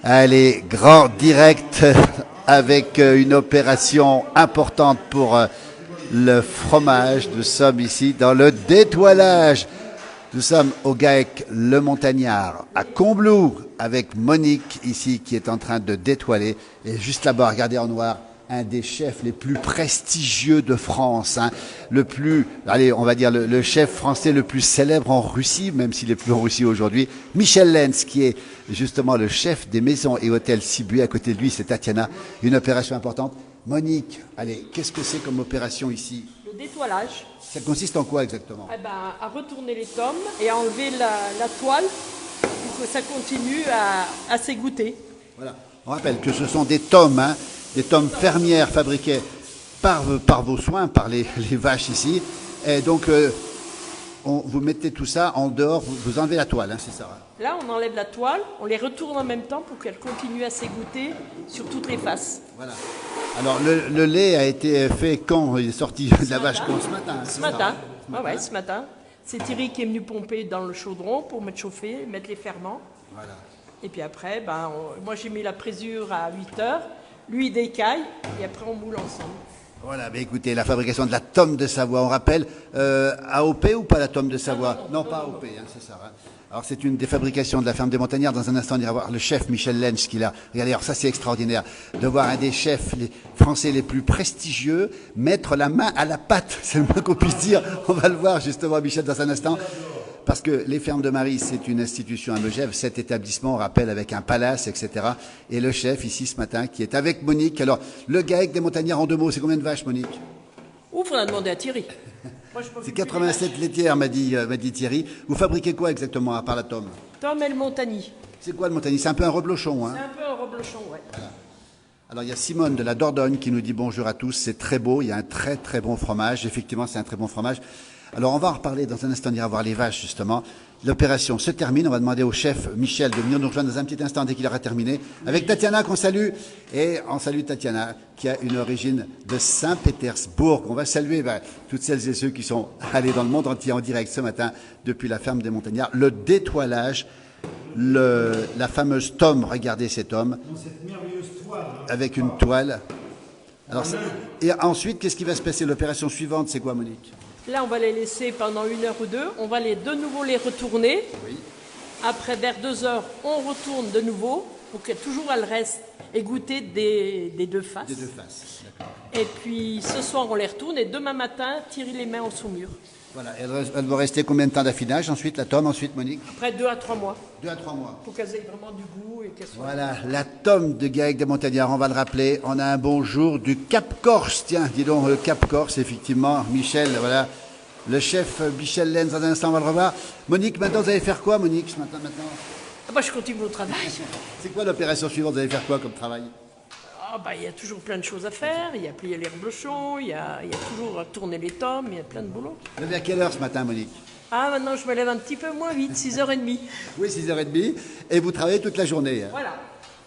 Allez, grand direct avec une opération importante pour le fromage. Nous sommes ici dans le détoilage. Nous sommes au GAEC Le Montagnard à Combloux avec Monique ici qui est en train de détoiler. Et juste là-bas, regardez en noir, un des chefs les plus prestigieux de France, hein, le plus, allez, on va dire le chef français le plus célèbre en Russie, même s'il est plus en Russie aujourd'hui, Michel Lenz, qui est justement le chef des maisons et hôtels Cibué. À côté de lui, c'est Tatiana, une opération importante. Monique, allez, qu'est-ce que c'est comme opération ici? Le détoilage. Ça consiste en quoi exactement? Eh ben, à retourner les tomes et à enlever la toile pour que ça continue à s'égoutter. Voilà. On rappelle que ce sont des tomes, hein, des tomes fermières fabriquées par vos soins, par les vaches ici. Et donc, vous mettez tout ça en dehors, vous enlevez la toile, hein, c'est ça, hein? Là, on enlève la toile, on les retourne en même temps pour qu'elle continue à s'égoutter sur toutes les faces. Voilà. Alors, le lait a été fait quand? Il est sorti de la vache quand? Ce matin. Ce matin. Ah ouais, ce matin. C'est Thierry qui est venu pomper dans le chaudron pour mettre chauffer, mettre les ferments. Voilà. Et puis après, moi j'ai mis la présure à 8 heures, lui il décaille, et après on moule ensemble. Voilà, mais écoutez, la fabrication de la tome de Savoie, on rappelle, AOP ou pas la tome de Savoie? Non, pas AOP, hein, c'est ça. Hein. Alors c'est une des fabrications de la ferme des Montagnards. Dans un instant, on ira voir le chef Michel Lenz qui l'a. Regardez, alors ça c'est extraordinaire, de voir un des chefs français les plus prestigieux mettre la main à la pâte, c'est le moins qu'on puisse dire. On va le voir justement, Michel, dans un instant. Parce que les Fermes de Marie, c'est une institution à Megève, cet établissement, on rappelle, avec un palace, etc. Et le chef, ici, ce matin, qui est avec Monique. Alors, le GAEC des Montagnards, en 2 mots, c'est combien de vaches, Monique? Ouf, on a demandé à Thierry. C'est 87 laitières, m'a dit Thierry. Vous fabriquez quoi exactement, à part la tome? Tome et le Montagny. C'est quoi le Montagny? C'est un peu un reblochon, hein? C'est un peu un reblochon, ouais. Voilà. Alors, il y a Simone de la Dordogne qui nous dit bonjour à tous. C'est très beau, il y a un très, très bon fromage. Effectivement, c'est un très bon fromage. Alors, on va en reparler dans un instant, on ira voir les vaches, justement. L'opération se termine. On va demander au chef Michel de venir nous rejoindre dans un petit instant dès qu'il aura terminé. Avec Tatiana, qu'on salue. Et on salue Tatiana, qui a une origine de Saint-Pétersbourg. On va saluer toutes celles et ceux qui sont allés dans le monde entier en direct ce matin depuis la ferme des Montagnards. Le détoilage, la fameuse tome, regardez cet homme. Cette merveilleuse toile. Avec une toile. Alors, et ensuite, qu'est-ce qui va se passer? L'opération suivante, c'est quoi, Monique? Là, on va les laisser pendant 1 heure ou 2. On va de nouveau les retourner. Oui. Après, vers 2 heures, on retourne de nouveau pour que toujours elle reste égouttée des 2 faces. Des 2 faces, d'accord. Et puis, ce soir, on les retourne. Et demain matin, Thierry les met en sous-mur. Voilà. Elle va rester combien de temps d'affinage? Ensuite, la tome, ensuite, Monique? Après 2 à 3 mois. 2 à 3 mois. Pour qu'elles aient vraiment du goût et qu'elles soient... Voilà, la tome de GAEC des Montagnards, on va le rappeler. On a un bonjour du Cap Corse. Tiens, dis donc, le Cap Corse, effectivement. Michel, voilà. Le chef Michel Lenz, dans un instant, on va le revoir. Monique, maintenant, vous allez faire quoi, Monique, ce matin, maintenant? Ah bah, je continue mon travail. C'est quoi l'opération suivante? Vous allez faire quoi comme travail? Ah bah, il y a toujours plein de choses à faire. Il y a plier les reblochons, il y a toujours tourner les tomes, il y a plein de boulot. Vous levez à quelle heure ce matin, Monique? Ah, maintenant, je me lève un petit peu moins vite, 6h30. Oui, 6h30. Et vous travaillez toute la journée, hein? Voilà,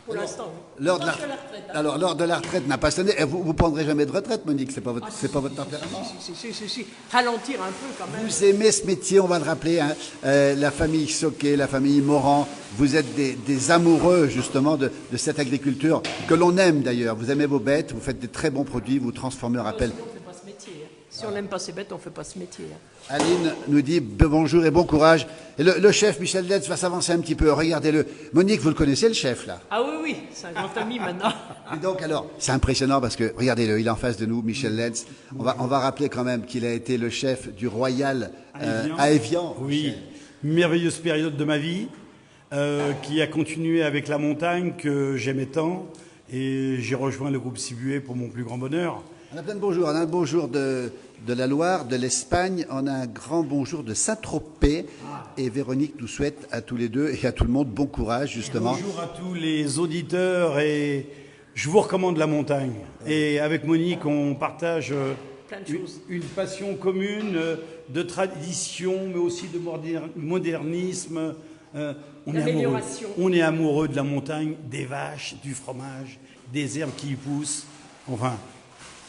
pour l'instant. L'heure de la retraite. Hein. Alors, l'heure de la retraite n'a pas sonné. Et vous ne prendrez jamais de retraite, Monique? C'est pas votre, c'est pas votre tempérament? Si. Ralentir un peu quand même. Vous aimez ce métier, on va le rappeler, hein, la famille Soquet, la famille Morand, vous êtes des amoureux justement de cette agriculture que l'on aime d'ailleurs. Vous aimez vos bêtes, vous faites des très bons produits, vous transformez, on rappelle. Sinon, on fait pas ce métier. Hein. Si on n'aime pas ces bêtes, on ne fait pas ce métier. Hein. Aline nous dit bonjour et bon courage. Et le chef Michel Lenz va s'avancer un petit peu, regardez-le. Monique, vous le connaissez le chef là? Ah oui, c'est un grand ami maintenant. Et donc alors, c'est impressionnant parce que, regardez-le, il est en face de nous, Michel Lenz. On va rappeler quand même qu'il a été le chef du Royal à Évian. Oui, merveilleuse période de ma vie qui a continué avec la montagne que j'aimais tant. Et j'ai rejoint le groupe Cibué pour mon plus grand bonheur. On a plein de bonjours. On a un bonjour de la Loire, de l'Espagne. On a un grand bonjour de Saint-Tropez. Et Véronique nous souhaite à tous les deux et à tout le monde bon courage, justement. Bonjour à tous les auditeurs et je vous recommande la montagne. Et avec Monique, on partage une passion commune de tradition, mais aussi de modernisme. On est amoureux de la montagne, des vaches, du fromage, des herbes qui y poussent. Enfin,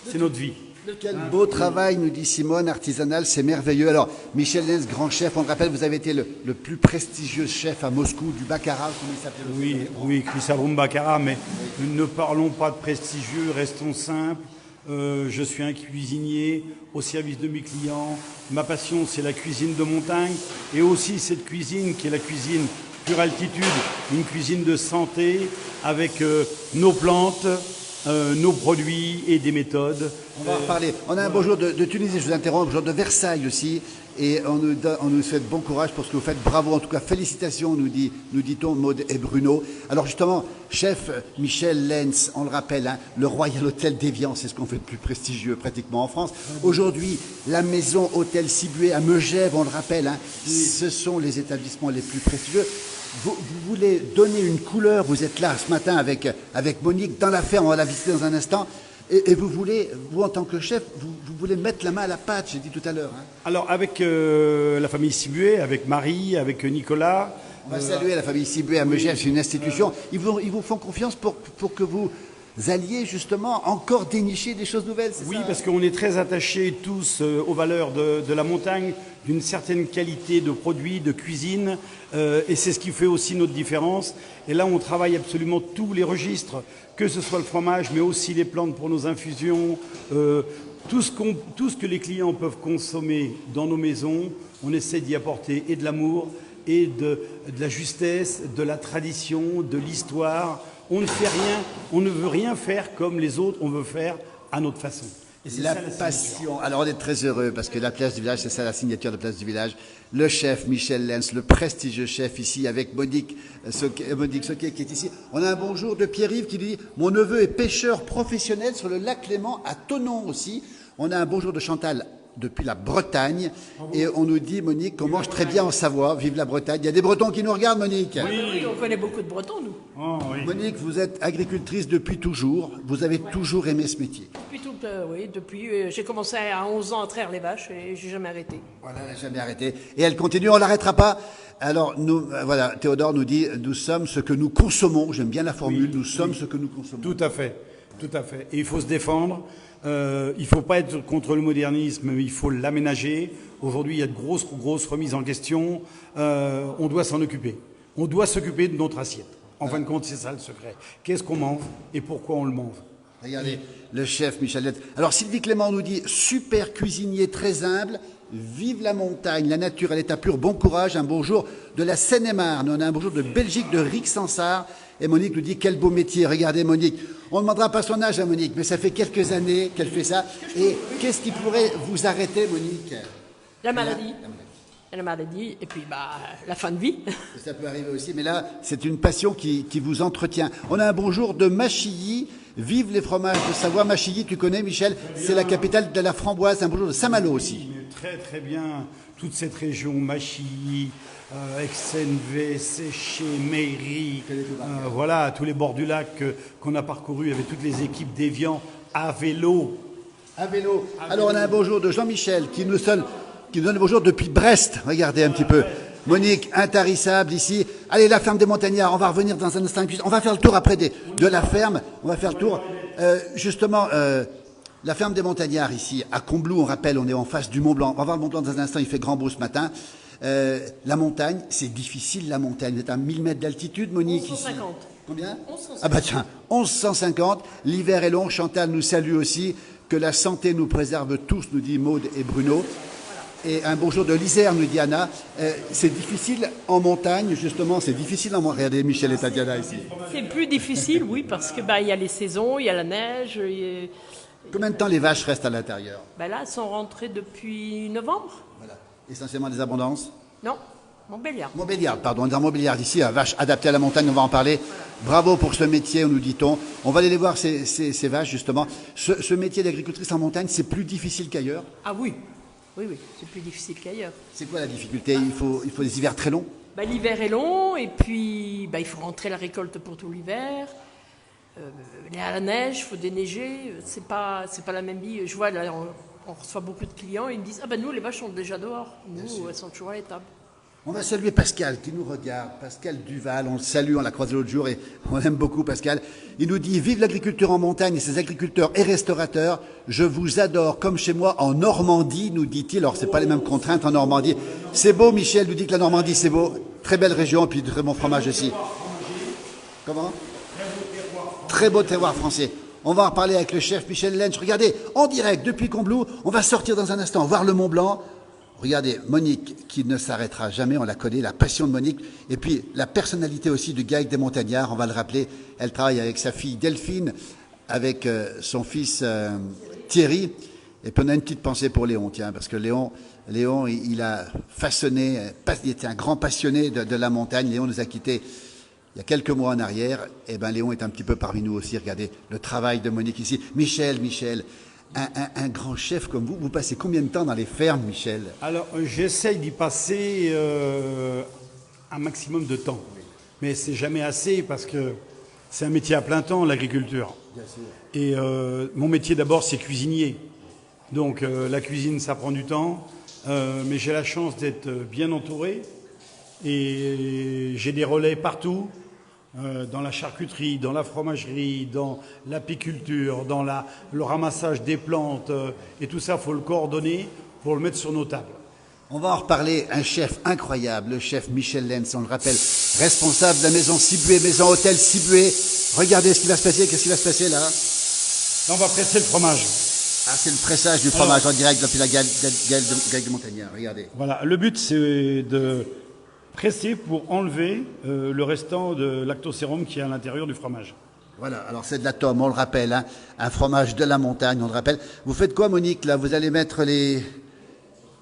c'est notre vie. Quel beau travail, nous dit Simone, artisanal, c'est merveilleux. Alors, Michel Lenz, grand chef, on le rappelle, vous avez été le plus prestigieux chef à Moscou du Baccarat, comment il s'appelait? Oui, Chrysavom Baccarat, mais ne parlons pas de prestigieux, restons simples. Je suis un cuisinier au service de mes clients. Ma passion, c'est la cuisine de montagne et aussi cette cuisine qui est la cuisine pure altitude, une cuisine de santé avec nos plantes, nos produits et des méthodes. On va en reparler. On a un beau jour de Tunisie, je vous interromps, un jour de Versailles aussi. Et on nous souhaite bon courage pour ce que vous faites. Bravo, en tout cas, félicitations, nous dit-on, Maud et Bruno. Alors justement, chef Michel Lenz, on le rappelle, hein, le Royal Hôtel d'Évian, c'est ce qu'on fait de plus prestigieux pratiquement en France. Aujourd'hui, la maison Hôtel Sibué à Megève, on le rappelle, hein, ce sont les établissements les plus prestigieux. Vous voulez donner une couleur, vous êtes là ce matin avec Monique dans la ferme, on va la visiter dans un instant. Et vous voulez, vous en tant que chef, vous voulez mettre la main à la pâte, j'ai dit tout à l'heure. Hein. Alors avec la famille Sibué, avec Marie, avec Nicolas. On va saluer la famille Sibué à Megève, c'est une institution. Ils vous font confiance pour que vous alliez justement encore dénicher des choses nouvelles, c'est ça? Oui, parce qu'on est très attachés tous aux valeurs de la montagne, d'une certaine qualité de produits, de cuisine, et c'est ce qui fait aussi notre différence. Et là, on travaille absolument tous les registres, que ce soit le fromage, mais aussi les plantes pour nos infusions, tout ce que les clients peuvent consommer dans nos maisons, on essaie d'y apporter et de l'amour, et de la justesse, de la tradition, de l'histoire. On ne fait rien, on ne veut rien faire comme les autres, on veut faire à notre façon. Et c'est la passion. Alors on est très heureux parce que la place du village, c'est ça la signature de la place du village. Le chef Michel Lenz, le prestigieux chef ici avec Monique Soquet qui est ici. On a un bonjour de Pierre-Yves qui dit « Mon neveu est pêcheur professionnel sur le lac Léman à Thonon aussi ». On a un bonjour de Chantal depuis la Bretagne et on nous dit, Monique, qu'on mange très bien en Savoie. Vive la Bretagne. Il y a des Bretons qui nous regardent, Monique. Oui, on connaît beaucoup de Bretons, nous. Oh, oui. Monique, vous êtes agricultrice depuis toujours. Vous avez toujours aimé ce métier. Depuis, j'ai commencé à 11 ans à traire les vaches et j'ai jamais arrêté. Voilà, elle n'a jamais arrêté. Et elle continue, on ne l'arrêtera pas. Alors, nous, voilà, Théodore nous dit, nous sommes ce que nous consommons. J'aime bien la formule, nous sommes ce que nous consommons. Tout à fait, tout à fait. Et il faut se défendre. Il ne faut pas être contre le modernisme, mais il faut l'aménager. Aujourd'hui, il y a de grosses remises en question. On doit s'en occuper. On doit s'occuper de notre assiette. En fin de compte, c'est ça le secret. Qu'est-ce qu'on mange et pourquoi on le mange? Regardez, le chef Michel Lenz. Alors, Sylvie Clément nous dit, super cuisinier très humble, vive la montagne, la nature à l'état pur, bon courage, un bonjour de la Seine-et-Marne. On a un bonjour de Belgique, de Rixensart. Et Monique nous dit, quel beau métier. Regardez, Monique. On ne demandera pas son âge à Monique, mais ça fait quelques années qu'elle fait ça. Et qu'est-ce qui pourrait vous arrêter, Monique? La maladie. La maladie, et puis la fin de vie. Ça peut arriver aussi, mais là, c'est une passion qui vous entretient. On a un bonjour de Machilly. Vive les fromages de Savoie. Machilly, tu connais, Michel? C'est la capitale de la framboise. Un bonjour de Saint-Malo aussi. Très, très bien. Toute cette région, Machilly, Aix-en-Vez, Séché, Méry, voilà, tous les bords du lac qu'on a parcourus avec toutes les équipes d'Évian à vélo. À vélo. Alors, on a un bonjour de Jean-Michel qui nous donne le bonjour depuis Brest. Regardez un petit peu. Monique, intarissable ici. Allez, la ferme des Montagnards, on va revenir dans un instant. On va faire le tour après de la ferme. On va faire le tour. Justement, la ferme des Montagnards ici, à Combloux, on rappelle, on est en face du Mont Blanc. On va voir le Mont Blanc dans un instant, il fait grand beau ce matin. La montagne, c'est difficile la montagne. Vous êtes à 1000 mètres d'altitude, Monique, 1150. ici. Combien? 1150. Ah bah tiens, 1150. L'hiver est long. Chantal nous salue aussi. Que la santé nous préserve tous, nous dit Maude et Bruno. Et un bonjour de l'Isère, nous dit Anna. C'est difficile en montagne, justement, c'est difficile en montagne. Regardez, Michel et Tatiana ici. C'est plus difficile, oui, parce que il y a les saisons, il y a la neige. Combien de temps les vaches restent à l'intérieur? Là, elles sont rentrées depuis novembre. Voilà. Essentiellement des abondances? Non, Montbéliard. Montbéliard, pardon, on est dans Montbéliard ici, vache adaptée à la montagne, on va en parler. Voilà. Bravo pour ce métier, nous dit-on. On va aller voir ces vaches, justement. Ce métier d'agricultrice en montagne, c'est plus difficile qu'ailleurs? Ah oui. Oui, c'est plus difficile qu'ailleurs. C'est quoi la difficulté? Il faut des hivers très longs? L'hiver est long et puis il faut rentrer la récolte pour tout l'hiver. Il y a la neige, il faut déneiger. C'est pas la même vie. Je vois, là, on reçoit beaucoup de clients et ils me disent « Ah nous, les vaches sont déjà dehors. Nous, elles sont toujours à l'étable. » On va saluer Pascal qui nous regarde, Pascal Duval, on le salue, on l'a croisé l'autre jour et on aime beaucoup Pascal. Il nous dit « Vive l'agriculture en montagne et ses agriculteurs et restaurateurs, je vous adore comme chez moi en Normandie », nous dit-il. Alors c'est pas les mêmes contraintes en Normandie. C'est beau, Michel nous dit que la Normandie c'est beau, très belle région et puis très bon fromage aussi. Comment? Très beau terroir français. On va en reparler avec le chef Michel Lenz. Regardez, en direct depuis Combloux, on va sortir dans un instant, voir le Mont Blanc. Regardez, Monique, qui ne s'arrêtera jamais, on la connaît, la passion de Monique. Et puis, la personnalité aussi du GAEC des Montagnards, on va le rappeler. Elle travaille avec sa fille Delphine, avec son fils Thierry. Et puis, on a une petite pensée pour Léon, tiens, parce que Léon, il a façonné, il était un grand passionné de la montagne. Léon nous a quittés il y a quelques mois en arrière. Et bien, Léon est un petit peu parmi nous aussi. Regardez le travail de Monique ici. Michel, un grand chef comme vous passez combien de temps dans les fermes, Michel? Alors, j'essaye d'y passer un maximum de temps. Mais c'est jamais assez parce que c'est un métier à plein temps, l'agriculture. Bien sûr. Et mon métier d'abord, c'est cuisinier. Donc la cuisine, ça prend du temps. Mais j'ai la chance d'être bien entouré. Et j'ai des relais partout. Dans la charcuterie, dans la fromagerie, dans l'apiculture, dans le ramassage des plantes, et tout ça, il faut le coordonner pour le mettre sur nos tables. On va en reparler, un chef incroyable, le chef Michel Lenz, on le rappelle, responsable de la maison Sibué, maison hôtel Sibué. Regardez ce qui va se passer, qu'est-ce qui va se passer là? Là, on va presser le fromage. Ah, c'est le pressage du fromage en direct depuis la GAEC de Montagnard, regardez. Voilà, le but c'est de presser pour enlever le restant de lactosérum qui est à l'intérieur du fromage. Voilà, alors c'est de la tome, on le rappelle, hein, un fromage de la montagne, on le rappelle. Vous faites quoi, Monique, là? Vous allez mettre les...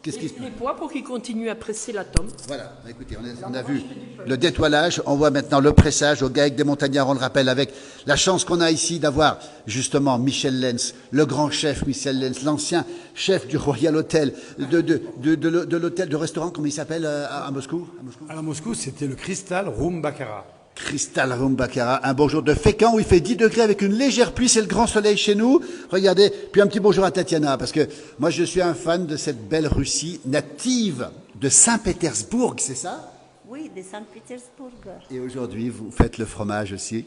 Qu'est-ce qui se passe? Les pois pour qu'ils continuent à presser la tome. Voilà, écoutez, on a vu le détoilage, on voit maintenant le pressage au GAEC des Montagnards, on le rappelle, avec la chance qu'on a ici d'avoir justement Michel Lenz, le grand chef Michel Lenz, l'ancien chef du Royal Hotel, de l'hôtel, de restaurant, comment il s'appelle à Moscou? À Moscou, c'était le Crystal Room Baccarat. Crystal Room Baccarat, un beau jour de Fécamp où il fait 10 degrés avec une légère pluie, c'est le grand soleil chez nous. Regardez, puis un petit bonjour à Tatiana, parce que moi je suis un fan de cette belle Russie native de Saint-Pétersbourg, c'est ça? Oui, de Saint-Pétersbourg. Et aujourd'hui, vous faites le fromage aussi.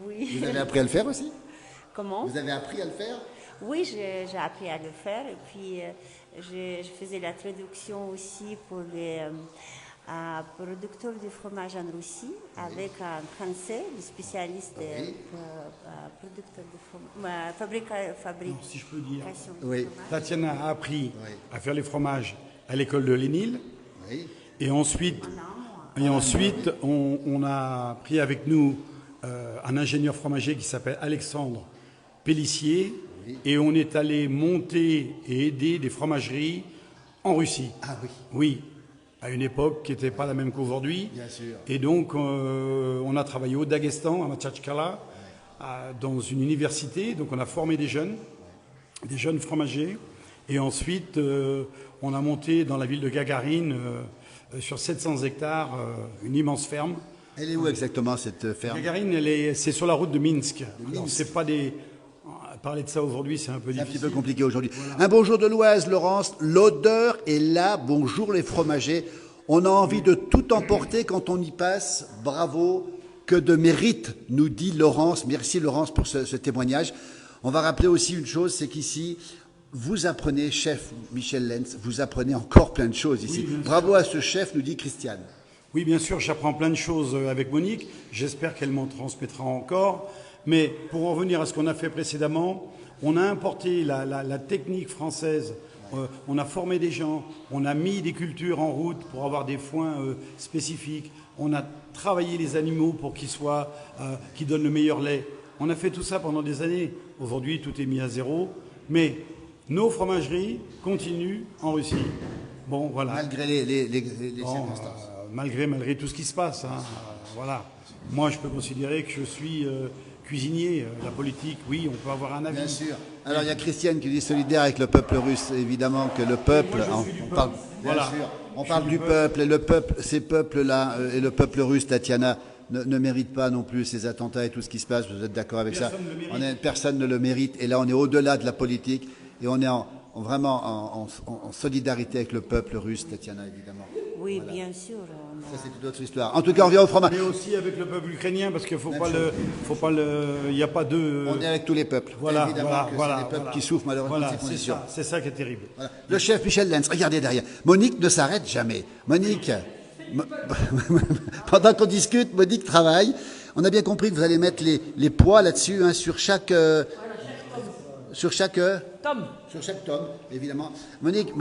Oui. Vous avez appris à le faire aussi? Comment? Vous avez appris à le faire? Oui, j'ai appris à le faire et puis je faisais la traduction aussi pour les producteurs de fromage en Russie avec un Français, le spécialiste producteur de fromage, fabrication. Si je peux dire. Oui. Tatiana a appris à faire les fromages à l'école de Lénil. Oui. Et ensuite, on a pris avec nous un ingénieur fromager qui s'appelle Alexandre Pellissier. Oui. Et on est allé monter et aider des fromageries en Russie. Ah oui. Oui, à une époque qui n'était pas la même qu'aujourd'hui. Bien sûr. Et donc, on a travaillé au Daghestan, à Machachkala, dans une université. Donc, on a formé des jeunes fromagers. Et ensuite, on a monté dans la ville de Gagarine, sur 700 hectares, une immense ferme. Elle est où exactement cette ferme? Gagarine, c'est sur la route de Minsk. Alors, c'est pas des... Parler de ça aujourd'hui, c'est un peu difficile. Un petit peu compliqué aujourd'hui. Voilà. Un bonjour de l'Oise, Laurence. L'odeur est là. Bonjour les fromagers. On a envie de tout emporter quand on y passe. Bravo. Que de mérite, nous dit Laurence. Merci Laurence pour ce témoignage. On va rappeler aussi une chose, c'est qu'ici, vous apprenez, chef Michel Lenz, vous apprenez encore plein de choses ici. Oui, bravo à ce chef, nous dit Christiane. Oui, bien sûr, j'apprends plein de choses avec Monique. J'espère qu'elle m'en transmettra encore. Mais pour en revenir à ce qu'on a fait précédemment, on a importé la technique française, on a formé des gens, on a mis des cultures en route pour avoir des foins spécifiques, on a travaillé les animaux pour qu'ils donnent le meilleur lait. On a fait tout ça pendant des années. Aujourd'hui, tout est mis à zéro. Mais nos fromageries continuent en Russie. Bon, voilà. Malgré les circonstances. Malgré tout ce qui se passe. Hein, voilà. Moi, je peux considérer que je suis... cuisinier, la politique, oui, on peut avoir un avis. Bien sûr. Alors il y a Christiane qui dit solidaire avec le peuple russe, évidemment que le peuple, on parle du peuple, et le peuple, ces peuples-là, et le peuple russe, Tatiana, ne mérite pas non plus ces attentats et tout ce qui se passe, vous êtes d'accord avec ça? Personne ne le mérite, et là on est au-delà de la politique, et on est vraiment en solidarité avec le peuple russe, Tatiana, évidemment. Oui, bien sûr. Ça, c'est une autre histoire. En tout cas, on vient au fromage. Mais aussi avec le peuple ukrainien, parce qu'il il n'y a pas de... On est avec tous les peuples. Voilà, Évidemment que c'est les peuples qui souffrent malheureusement de ces conditions. C'est ça qui est terrible. Voilà. Le chef Michel Lenz, regardez derrière. Monique ne s'arrête jamais. Monique, pendant qu'on discute, Monique travaille. On a bien compris que vous allez mettre les poids là-dessus, hein, sur chaque Tom. Sur chaque tome, évidemment. Monique,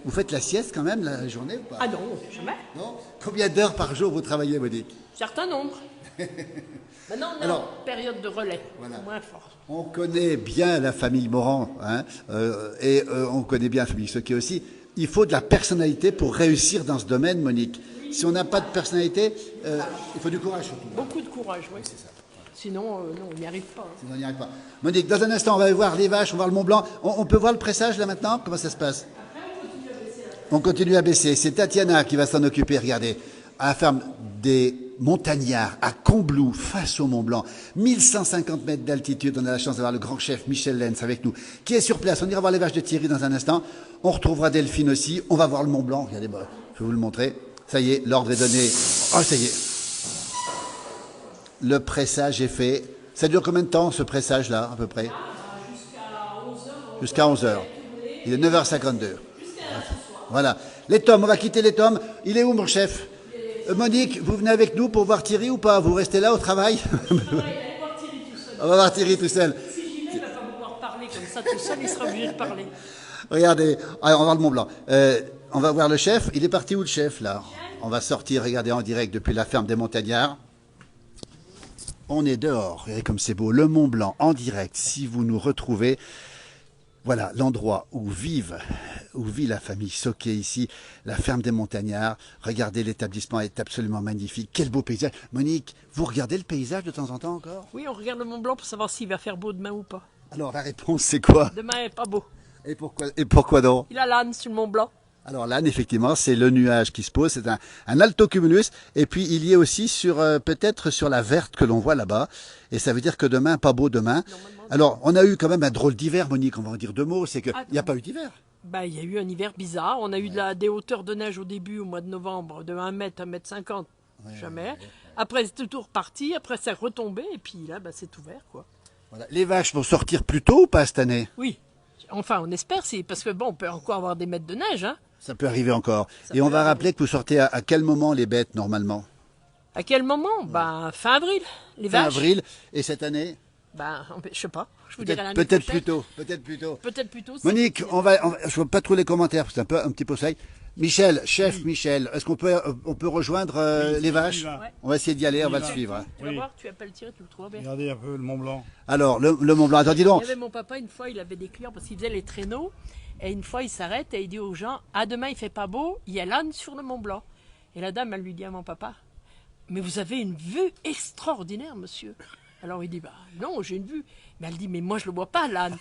vous faites la sieste quand même la journée ou pas? Ah non, jamais. Non. Combien d'heures par jour vous travaillez, Monique? Certain nombre. Maintenant, on est en période de relais. Voilà. Moins fort. On connaît bien la famille Morand, hein, et on connaît bien la famille Soquet aussi. Il faut de la personnalité pour réussir dans ce domaine, Monique. Si on n'a pas de personnalité, il faut du courage surtout. Beaucoup de courage, oui. C'est ça. Sinon, non, on n'y arrive pas. Hein. Sinon, on n'y arrive pas. Monique, dans un instant, on va aller voir les vaches, on va voir le Mont Blanc. On peut voir le pressage là maintenant? Comment ça se passe? On continue à baisser. C'est Tatiana qui va s'en occuper, regardez. À la ferme des Montagnards, à Combloux, face au Mont Blanc. 1150 mètres d'altitude. On a la chance d'avoir le grand chef Michel Lenz avec nous, qui est sur place. On ira voir les vaches de Thierry dans un instant. On retrouvera Delphine aussi. On va voir le Mont Blanc. Regardez, je vais vous le montrer. Ça y est, l'ordre est donné. Oh, ça y est. Le pressage est fait. Ça dure combien de temps, ce pressage-là, à peu près? Jusqu'à 11h. Il est 9h52. Voilà. Les tomes, on va quitter les tomes. Il est où, mon chef? Monique, vous venez avec nous pour voir Thierry ou pas? Vous restez là au travail? On va voir Thierry tout seul. Si j'y vais, il ne va pas pouvoir parler comme ça tout seul, il sera obligé de parler. Regardez, alors on va voir le Mont Blanc. On va voir le chef. Il est parti où, le chef, là? On va sortir, regardez, en direct depuis la ferme des Montagnards. On est dehors, regardez comme c'est beau. Le Mont Blanc en direct, si vous nous retrouvez. Voilà l'endroit où vit la famille Soquet ici, la ferme des Montagnards. Regardez, l'établissement est absolument magnifique. Quel beau paysage. Monique, vous regardez le paysage de temps en temps encore? Oui, on regarde le Mont Blanc pour savoir s'il va faire beau demain ou pas. Alors la réponse c'est quoi? Demain n'est pas beau. Et pourquoi donc? Il a l'âne sur le Mont Blanc. Alors l'âne, effectivement, c'est le nuage qui se pose, c'est un altocumulus, et puis il y est aussi sur peut-être sur la verte que l'on voit là-bas, et ça veut dire que demain, pas beau demain. Alors, on a eu quand même un drôle d'hiver, Monique, on va en dire deux mots, c'est qu'il n'y a pas eu d'hiver. Bah, il y a eu un hiver bizarre, on a eu des hauteurs de neige au début, au mois de novembre, de 1 mètre, 1 mètre 50, jamais. Après, c'est tout reparti, après, c'est retombé, et puis là, bah, c'est ouvert, quoi. Voilà. Les vaches vont sortir plus tôt ou pas cette année? Oui, enfin, on espère, parce que bon, on peut encore avoir des mètres de neige, hein. Ça peut arriver encore. Et on va rappeler que vous sortez à quel moment les bêtes, normalement? À quel moment? Ben, fin avril, les vaches. Fin avril, et cette année? Ben, je sais pas, je vous dirai l'année Peut-être prochaine. plus tôt, peut-être plus tôt. Peut-être plus tôt. Monique, je ne vois pas trop les commentaires, parce que c'est un petit peu soleil. Michel, chef Michel, est-ce qu'on peut rejoindre les vaches? On va essayer d'y aller, on va le suivre. Hein. Tu vas voir, tu appelles Thierry, tu le trouves bien. Regardez un peu le Mont Blanc. Alors, le Mont Blanc, attends, dis donc. Il y avait mon papa, une fois, il avait des clients parce qu'il faisait les traîneaux. Et une fois, il s'arrête et il dit aux gens, « Ah, demain, il fait pas beau, il y a l'âne sur le Mont Blanc. » Et la dame, elle lui dit à mon papa, « Mais vous avez une vue extraordinaire, monsieur. » Alors il dit, « Bah non, j'ai une vue. » Mais elle dit, « Mais moi, je le vois pas, l'âne. »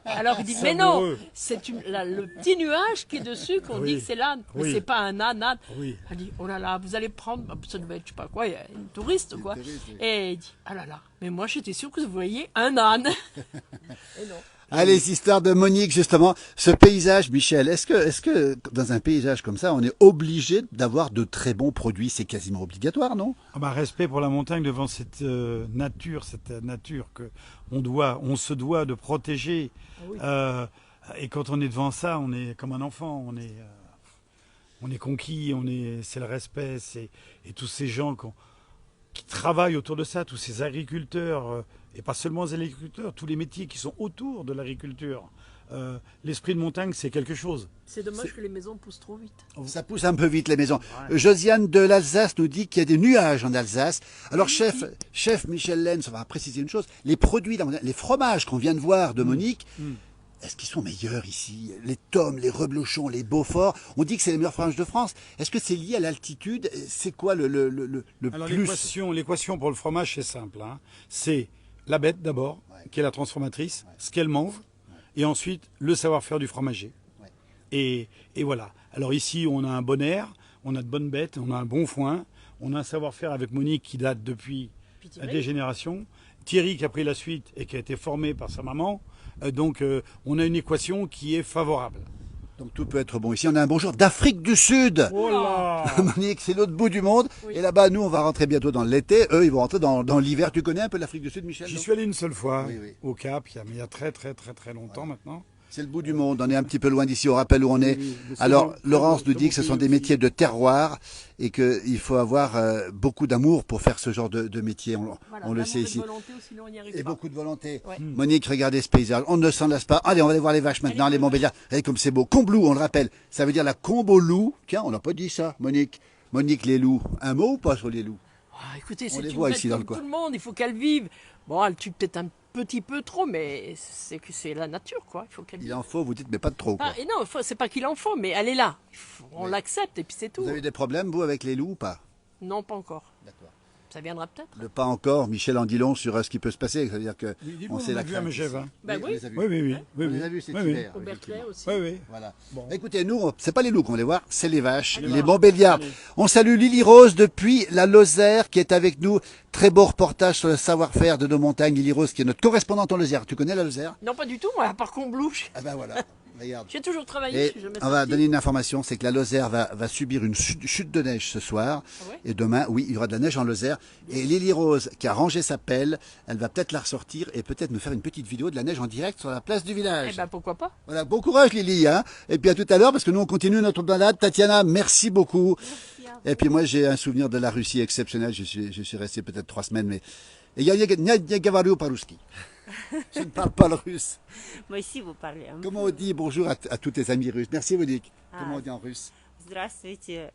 Alors il dit, « Mais non, c'est le petit nuage qui est dessus qu'on dit que c'est l'âne. Mais c'est pas un âne. » Elle dit, « Oh là là, vous allez prendre, ça devait être, je sais pas quoi, une touriste, quoi. » Et il dit, « Ah là là, mais moi, j'étais sûr que vous voyez un âne. » Et non. Allez, histoire de Monique, justement, ce paysage, Michel, est-ce que dans un paysage comme ça, on est obligé d'avoir de très bons produits? C'est quasiment obligatoire, non? Respect pour la montagne devant cette nature que on se doit de protéger. Ah oui. Et quand on est devant ça, on est comme un enfant, on est conquis, c'est le respect, et tous ces gens qui travaillent autour de ça, tous ces agriculteurs. Et pas seulement les agriculteurs, tous les métiers qui sont autour de l'agriculture. L'esprit de montagne, c'est quelque chose. C'est dommage que les maisons poussent trop vite. Ça pousse un peu vite les maisons. Ouais. Josiane de l'Alsace nous dit qu'il y a des nuages en Alsace. Alors chef Michel Lenz, on va préciser une chose. Les produits, les fromages qu'on vient de voir de Monique, est-ce qu'ils sont meilleurs ici? Les tomes, les reblochons, les beauforts, on dit que c'est les meilleurs fromages de France. Est-ce que c'est lié à l'altitude? C'est quoi le Alors, plus? L'équation pour le fromage, c'est simple. Hein. C'est la bête d'abord, qui est la transformatrice, ce qu'elle mange, et ensuite le savoir-faire du fromager. Et voilà. Alors ici, on a un bon air, on a de bonnes bêtes, on a un bon foin, on a un savoir-faire avec Monique qui date depuis des générations. Thierry qui a pris la suite et qui a été formé par sa maman. Donc on a une équation qui est favorable. Donc tout peut être bon. Ici, on a un bonjour d'Afrique du Sud. Oh là. Monique, c'est l'autre bout du monde. Oui. Et là-bas, nous, on va rentrer bientôt dans l'été. Eux, ils vont rentrer dans l'hiver. Tu connais un peu l'Afrique du Sud, Michel? J'y non suis allé une seule fois, Oui, oui. au Cap, il y a très longtemps maintenant. C'est le bout du monde. On est un petit peu loin d'ici. On rappelle où on est. Oui, mais c'est Alors, dans- Laurence dans nous mon dit que ce sont pays des aussi. métiers de terroir et qu'il faut avoir beaucoup d'amour pour faire ce genre de métier. On Voilà, le l'amour sait et ici. de volonté, ou sinon on n'y arrive Et pas. beaucoup de volonté. Ouais. Monique, regardez ce paysage. On ne s'en lasse pas. Allez, on va aller voir les vaches maintenant, Allez, les Montbéliards. Regardez comme c'est beau. Combloux, on le rappelle. Ça veut dire la combo-loup. Tiens, on n'a pas dit ça, Monique. Monique, les loups. Un mot ou pas sur les loups? Ah, écoutez, On c'est les une voit bête ici dans comme le coin. tout le monde, il faut qu'elle vive. Bon, elle tue peut-être un petit peu trop, mais c'est la nature, quoi. Il faut qu'elle Il vive. en faut, vous dites, mais pas de trop. Quoi. Ah, et non, c'est pas qu'il en faut, mais elle est là. On Oui. l'accepte et puis c'est tout. Vous avez des problèmes, vous, avec les loups ou pas? Non, pas encore. D'accord. Ça viendra peut-être. Le pas encore, Michel en dit long sur ce qui peut se passer. C'est-à-dire que Oui, dis-moi, on sait on la a vu à crainte Megève, ici. hein. Ben on oui. les a vus. Oui. On les a vus cet oui. hiver. Au Berkeley effectivement. aussi. Oui. Voilà. Bon. Écoutez, nous, c'est pas les loups qu'on va les voir, c'est les vaches, Allez les voir. Montbéliards. Allez. On salue Lily Rose depuis la Lozère qui est avec nous. Très beau reportage sur le savoir-faire de nos montagnes. Lily Rose qui est notre correspondante en Lozère. Tu connais la Lozère? Non, pas du tout, moi, par contre, blouche. Ah ben voilà, regarde. J'ai toujours travaillé, Et je suis jamais on va sortie. donner une information, c'est que la Lozère va subir une chute de neige ce soir. Ah ouais Et demain, oui, il y aura de la neige en Lozère. Et Lily Rose, qui a rangé sa pelle, elle va peut-être la ressortir et peut-être nous faire une petite vidéo de la neige en direct sur la place du village. Eh ben, pourquoi pas. Voilà, bon courage Lily. Hein, et puis à tout à l'heure, parce que nous on continue notre balade. Tatiana, merci beaucoup. Et puis moi j'ai un souvenir de la Russie exceptionnel. Je suis resté peut-être 3 semaines, mais... Et я не говорю по-русски. Je ne parle pas le russe. Moi aussi, vous parlez un peu. Comment on dit bonjour à tous tes amis russes? Merci Monique. Ah. Comment on dit en russe? Здравствуйте.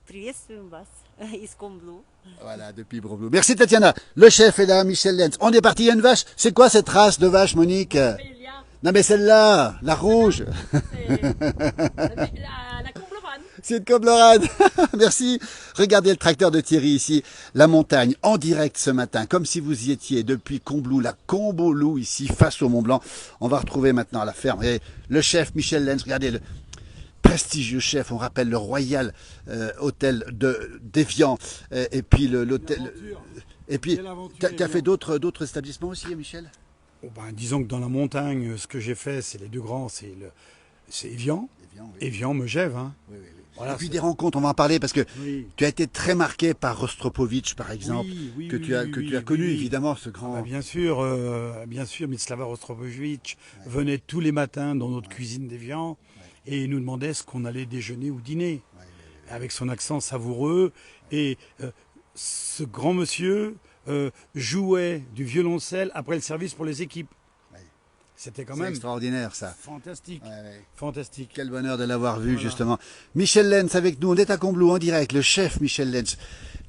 Приветствуем вас из Комблу. Voilà, depuis Brovlo. Merci Tatiana. Le chef est là, Michel Lenz. On est parti, il y a une vache. C'est quoi cette race de vache, Monique? Bélia, Non mais celle-là, la rouge. c'est la Combloran. C'est comme Lorade. Merci. Regardez le tracteur de Thierry ici. La montagne en direct ce matin, comme si vous y étiez depuis Combloux, la Combo-Loup ici face au Mont Blanc. On va retrouver maintenant à la ferme. Et le chef Michel Lenz, regardez le prestigieux chef, on rappelle le Royal Hôtel d'Évian. Et puis l'hôtel. L'aventure. Et puis, Quelle aventure, tu as fait Évian. d'autres établissements aussi, Michel? Oh, ben, disons que dans la montagne, ce que j'ai fait, c'est les deux grands, c'est Évian, Évian, oui. Évian, Megève. Hein. Oui. Voilà, Et puis c'est- des rencontres, on va en parler parce que Oui. tu as été très marqué par Rostropovitch, par exemple, Oui, que tu as connu oui. évidemment ce Ah grand. bah, bien sûr, Mislava Rostropovitch venait tous les matins dans notre cuisine d'Évian et il nous demandait ce qu'on allait déjeuner ou dîner, avec son accent savoureux. Et ce grand monsieur jouait du violoncelle après le service pour les équipes. Ouais. C'était quand C'est même extraordinaire ça. fantastique. Ouais. Fantastique. Quel bonheur de l'avoir vu Voilà. justement. Michel Lenz avec nous, on est à Combloux en direct, le chef Michel Lenz,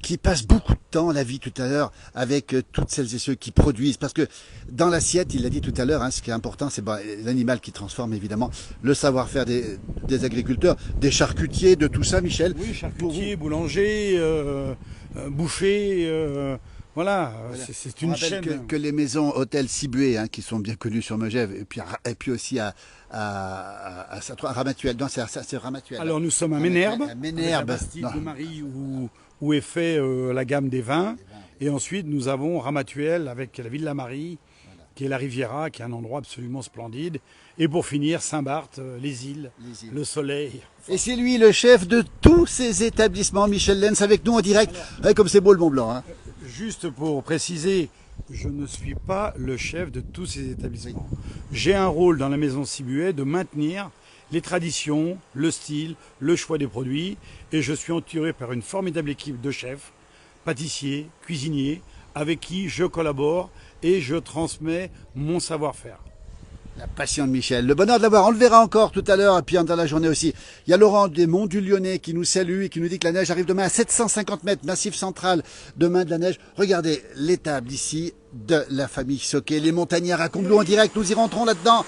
qui passe beaucoup de temps, l'a vie tout à l'heure, avec toutes celles et ceux qui produisent. Parce que dans l'assiette, il l'a dit tout à l'heure, hein, ce qui est important, c'est l'animal qui transforme évidemment, le savoir-faire des agriculteurs, des charcutiers, de tout ça, Michel. Oui, Pour charcutier, boulanger, boucher, voilà, Voilà. c'est On une rappelle chaîne. que les maisons hôtels Cibué, hein, qui sont bien connues sur Megève, et puis aussi à Ramatuelle. Non, c'est Ramatuelle. Alors nous sommes à Ménherbe, À Ménherbe. avec la Bastide Non. de Marie où est fait la gamme des vins. Et ensuite nous avons Ramatuelle avec la Villa Marie, qui est la Riviera, qui est un endroit absolument splendide. Et pour finir, Saint-Barth, les îles, Les îles. le soleil. Et c'est lui le chef de tous ces établissements, Michel Lenz, avec nous en direct. Ouais, comme c'est beau le Mont Blanc. Hein. Juste pour préciser, je ne suis pas le chef de tous ces établissements. J'ai un rôle dans la maison Cibuet de maintenir les traditions, le style, le choix des produits. Et je suis entouré par une formidable équipe de chefs, pâtissiers, cuisiniers, avec qui je collabore et je transmets mon savoir-faire. La passion de Michel. Le bonheur de l'avoir. On le verra encore tout à l'heure et puis dans la journée aussi. Il y a Laurent des Monts du Lyonnais qui nous salue et qui nous dit que la neige arrive demain à 750 mètres, massif central. Demain de la neige. Regardez l'étable ici de la famille Soquet. Les montagnards à Combloux en direct. Nous y rentrons là-dedans.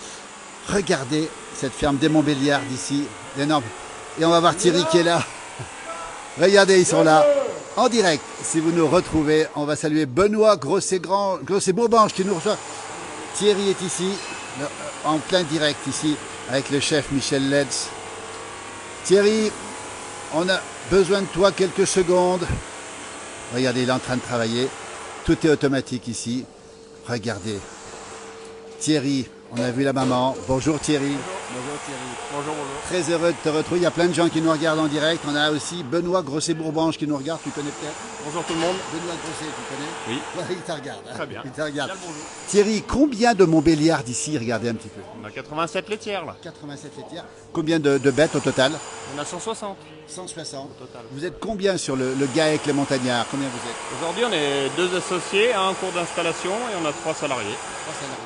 Regardez cette ferme des Montbéliards d'ici. Énorme. Et on va voir Thierry qui est là. Regardez, ils sont là. En direct. Si vous nous retrouvez, on va saluer Benoît Grosset-Bourbange qui nous reçoit. Thierry est ici, en plein direct ici, avec le chef Michel Lenz. Thierry, on a besoin de toi quelques secondes. Regardez, il est en train de travailler. Tout est automatique ici. Regardez. Thierry, On a vu la maman. Bonjour Thierry. Bonjour Thierry. Bonjour, bonjour. Très heureux de te retrouver. Il y a plein de gens qui nous regardent en direct. On a aussi Benoît Grosset-Bourbange qui nous regarde. Tu connais peut-être? Bonjour tout le monde. Benoît Grosset, tu connais? Oui. Ouais, il te regarde. Hein. Très bien. Il te regarde. Bien le bonjour. Thierry, combien de Montbéliard d'ici? Regardez un petit peu. On a 87 laitières là. 87 laitières. Combien de bêtes au total? On a 160 160. au total. Vous êtes combien sur le GAEC Les Montagnards? Combien vous êtes? Aujourd'hui, on est 2 associés, un en cours d'installation et on a 3 salariés. 3 salariés.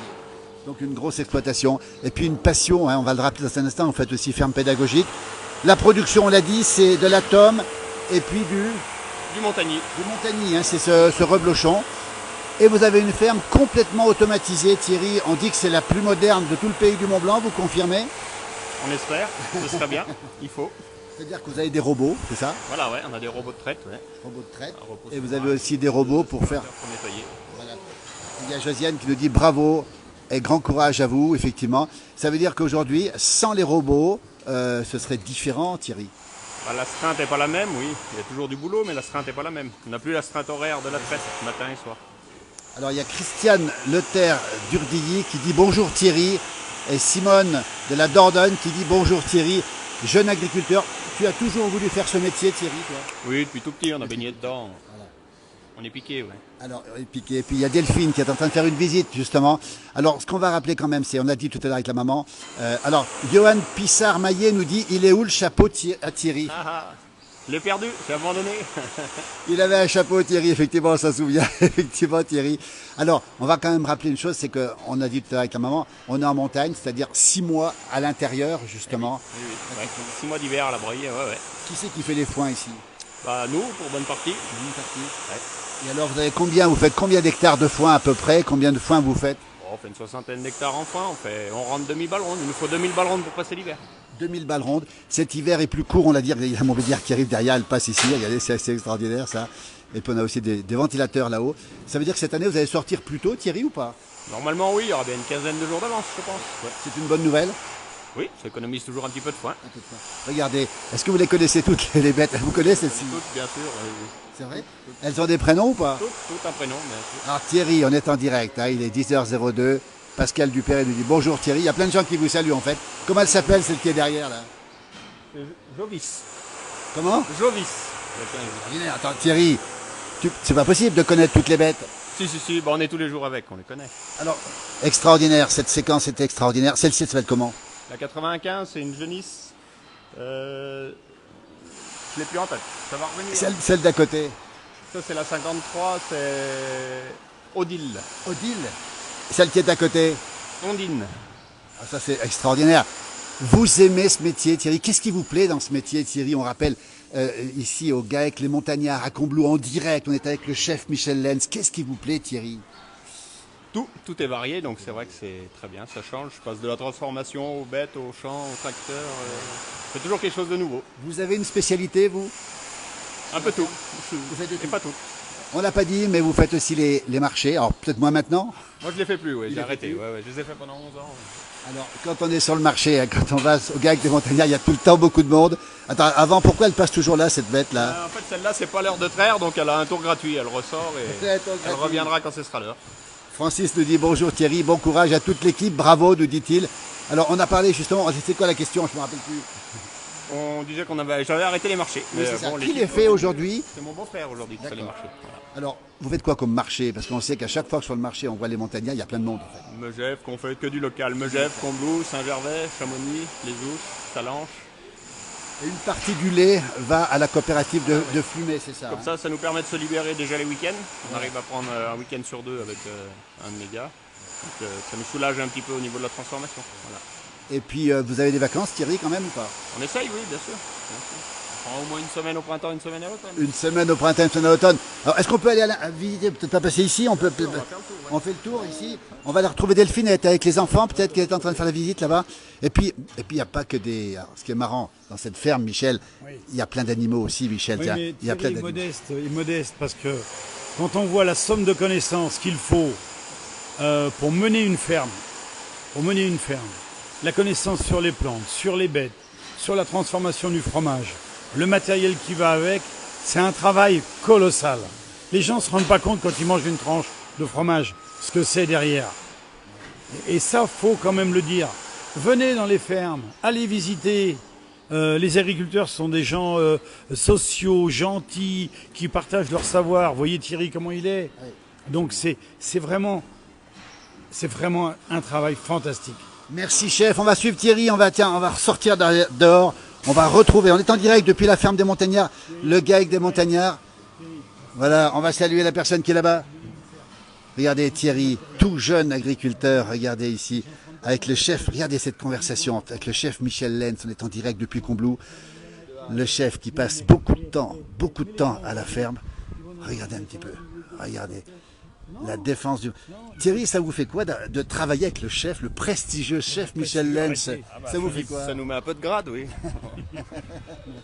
Donc une grosse exploitation. Et puis une passion, hein, on va le rappeler dans un instant, vous faites aussi ferme pédagogique. La production, on l'a dit, c'est de la tome et puis Du Montagny. du Montagny, hein, c'est ce reblochon. Et vous avez une ferme complètement automatisée, Thierry. On dit que c'est la plus moderne de tout le pays du Mont-Blanc, vous confirmez? On espère, ce serait bien, il faut. C'est-à-dire que vous avez des robots, c'est ça? Voilà, ouais, on a des robots de traite, ouais. Robots de traite. Un repos Et vous souverain. avez aussi des robots pour faire... Pour nettoyer. Voilà. Il y a Josiane qui nous dit bravo et grand courage à vous, effectivement. Ça veut dire qu'aujourd'hui, sans les robots, ce serait différent, Thierry. Bah, l'astreinte n'est pas la même, oui. Il y a toujours du boulot, mais l'astreinte n'est pas la même. On n'a plus l'astreinte horaire de la traite, matin et soir. Alors il y a Christiane Leterre d'Urdilly qui dit bonjour Thierry et Simone de la Dordogne qui dit bonjour Thierry, jeune agriculteur. Tu as toujours voulu faire ce métier Thierry, toi? Oui, depuis tout petit, on a baigné dedans. On est piqué, ouais. Alors, et puis il y a Delphine qui est en train de faire une visite, justement. Alors, ce qu'on va rappeler quand même, c'est, on a dit tout à l'heure avec la maman, alors, Johan Pissard-Maillet nous dit, il est où le chapeau à Thierry? Je l'ai perdu, j'ai abandonné. Il avait un chapeau, Thierry, effectivement, on s'en souvient, effectivement, Thierry. Alors, on va quand même rappeler une chose, c'est qu'on a dit tout à l'heure avec la maman, on est en montagne, c'est-à-dire 6 mois à l'intérieur, justement. Oui, oui. Ouais. 6 mois d'hiver à la broyer, ouais, ouais. Qui c'est qui fait les foins ici? Bah, nous, pour bonne partie. Une partie. Ouais. Et alors, vous faites combien d'hectares de foin à peu près? Combien de foin vous faites? On fait une 60aine d'hectares en foin, on rentre 2000 balles rondes. Il nous faut 2000 balles rondes pour passer l'hiver. 2000 balles rondes. Cet hiver est plus court, on l'a dit. Il y a Montbéliard qui arrive derrière, elle passe ici. Regardez, c'est assez extraordinaire ça. Et puis on a aussi des ventilateurs là-haut. Ça veut dire que cette année, vous allez sortir plus tôt, Thierry, ou pas? Normalement, oui, il y aura bien une quinzaine de jours d'avance, je pense. Ouais. C'est une bonne nouvelle. Oui, ça économise toujours un petit peu de foin. Regardez, est-ce que vous les connaissez toutes les bêtes? Vous connaissez celles-ci? Toutes, bien sûr. Oui. C'est vrai? Elles ont des prénoms ou pas? Tout un prénom, bien sûr. Alors Thierry, on est en direct, hein, il est 10h02. Pascal Dupéret nous dit bonjour Thierry. Il y a plein de gens qui vous saluent en fait. Comment elle s'appelle celle qui est derrière là? Jovis. Comment? Jovis. Attends Thierry, c'est pas possible de connaître toutes les bêtes. Si, bah, on est tous les jours avec, on les connaît. Alors, extraordinaire, cette séquence était extraordinaire. Celle-ci, elle s'appelle comment? La 95, c'est une jeunisse. Je l'ai plus en tête. Ça va revenir. Celle d'à côté. Ça, c'est la 53, c'est Odile. Odile. Celle qui est à côté. Ondine. Ah, ça, c'est extraordinaire. Vous aimez ce métier, Thierry? Qu'est-ce qui vous plaît dans ce métier, Thierry? On rappelle, ici au GAEC Les Montagnards, à Combloux, en direct, on est avec le chef Michel Lenz. Qu'est-ce qui vous plaît, Thierry? Tout est varié, donc c'est vrai que c'est très bien, ça change. Je passe de la transformation aux bêtes, aux champs, aux tracteurs. C'est toujours quelque chose de nouveau. Vous avez une spécialité, vous? Un peu tout. Vous faites de Et tout. pas tout. On l'a pas dit, mais vous faites aussi les marchés. Alors, peut-être moins maintenant. Moi, je les fais plus, ouais, Il j'ai les fait arrêté. plus. Ouais, je les ai fait pendant 11 ans. Alors, quand on est sur le marché, hein, quand on va au GAEC des Montagnards, il y a tout le temps beaucoup de monde. Attends, avant, pourquoi elle passe toujours là, cette bête-là? En fait, celle-là, c'est pas l'heure de traire, donc elle a un tour gratuit. Elle ressort et C'est un tour elle gratuit. reviendra quand ce sera l'heure. Francis nous dit bonjour Thierry, bon courage à toute l'équipe, bravo, nous dit-il. Alors, on a parlé justement, c'était quoi la question? Je me rappelle plus. On disait j'avais arrêté les marchés. Oui, c'est ça. Qui l'équipe- les fait aujourd'hui? C'est mon beau-frère aujourd'hui qui fait les marchés. Voilà. Alors, vous faites quoi comme marché? Parce qu'on sait qu'à chaque fois que sur le marché, on voit les Montagnards, il y a plein de monde. En fait. Megève, qu'on fait que du local. Megève, Combloux, Saint-Gervais, Chamonix, Les Ousses, Salanches. Et une partie du lait va à la coopérative de Fumé, c'est ça? Comme ça nous permet de se libérer déjà les week-ends. On arrive à prendre un week-end sur 2 avec un de mes gars. Donc ça nous soulage un petit peu au niveau de la transformation. Voilà. Et puis, vous avez des vacances, Thierry, quand même ou pas? On essaye, oui, bien sûr. On prend au moins une semaine au printemps, une semaine à l'automne. Une semaine au printemps, une semaine à l'automne. Alors, est-ce qu'on peut aller visiter, peut-être pas passer ici? On peut. On va faire le tour, ouais. On fait le tour ici. On va la retrouver Delphine, elle est avec les enfants, peut-être qu'elle est en train de faire la visite là-bas. Et puis, il n'y a pas que des. Alors, ce qui est marrant, dans cette ferme, Michel, il y a plein d'animaux aussi, Michel. Oui, Tiens, mais il y a plein Thierry est d'animaux. modeste parce que quand on voit la somme de connaissances qu'il faut pour mener une ferme, la connaissance sur les plantes, sur les bêtes, sur la transformation du fromage, le matériel qui va avec, c'est un travail colossal. Les gens ne se rendent pas compte quand ils mangent une tranche de fromage, ce que c'est derrière. Et ça, faut quand même le dire. Venez dans les fermes, allez visiter. Les agriculteurs sont des gens sociaux, gentils, qui partagent leur savoir. Vous voyez Thierry comment il est. Donc c'est vraiment un travail fantastique. Merci chef, on va suivre Thierry, on va ressortir dehors, on va retrouver, on est en direct depuis la ferme des Montagnards, le GAEC des Montagnards. Voilà, on va saluer la personne qui est là-bas. Regardez Thierry, tout jeune agriculteur, regardez ici, avec le chef, regardez cette conversation avec le chef Michel Lenz, on est en direct depuis Combloux. Le chef qui passe beaucoup de temps à la ferme. Regardez un petit peu, regardez. La défense du... Thierry, ça vous fait quoi de travailler avec le chef, le prestigieux chef Michel Lenz? Ça vous fait quoi? Ça nous met un peu de grade, oui.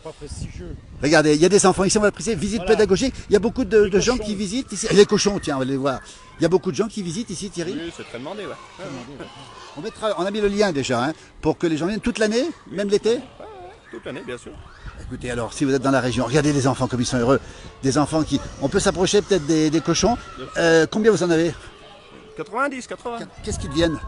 Pas prestigieux. Regardez, il y a des enfants ici, on va préciser, visite pédagogique. Il y a beaucoup de gens qui visitent ici. Les cochons, tiens, on va les voir. Il y a beaucoup de gens qui visitent ici, Thierry. Oui, c'est très demandé, ouais. On a mis le lien déjà, hein, pour que les gens viennent toute l'année, même l'été. Toute l'année, bien sûr. Écoutez, alors, si vous êtes dans la région, regardez les enfants comme ils sont heureux. Des enfants qui... On peut s'approcher peut-être des cochons. Combien vous en avez? 90, 80. Qu'est-ce qu'ils deviennent?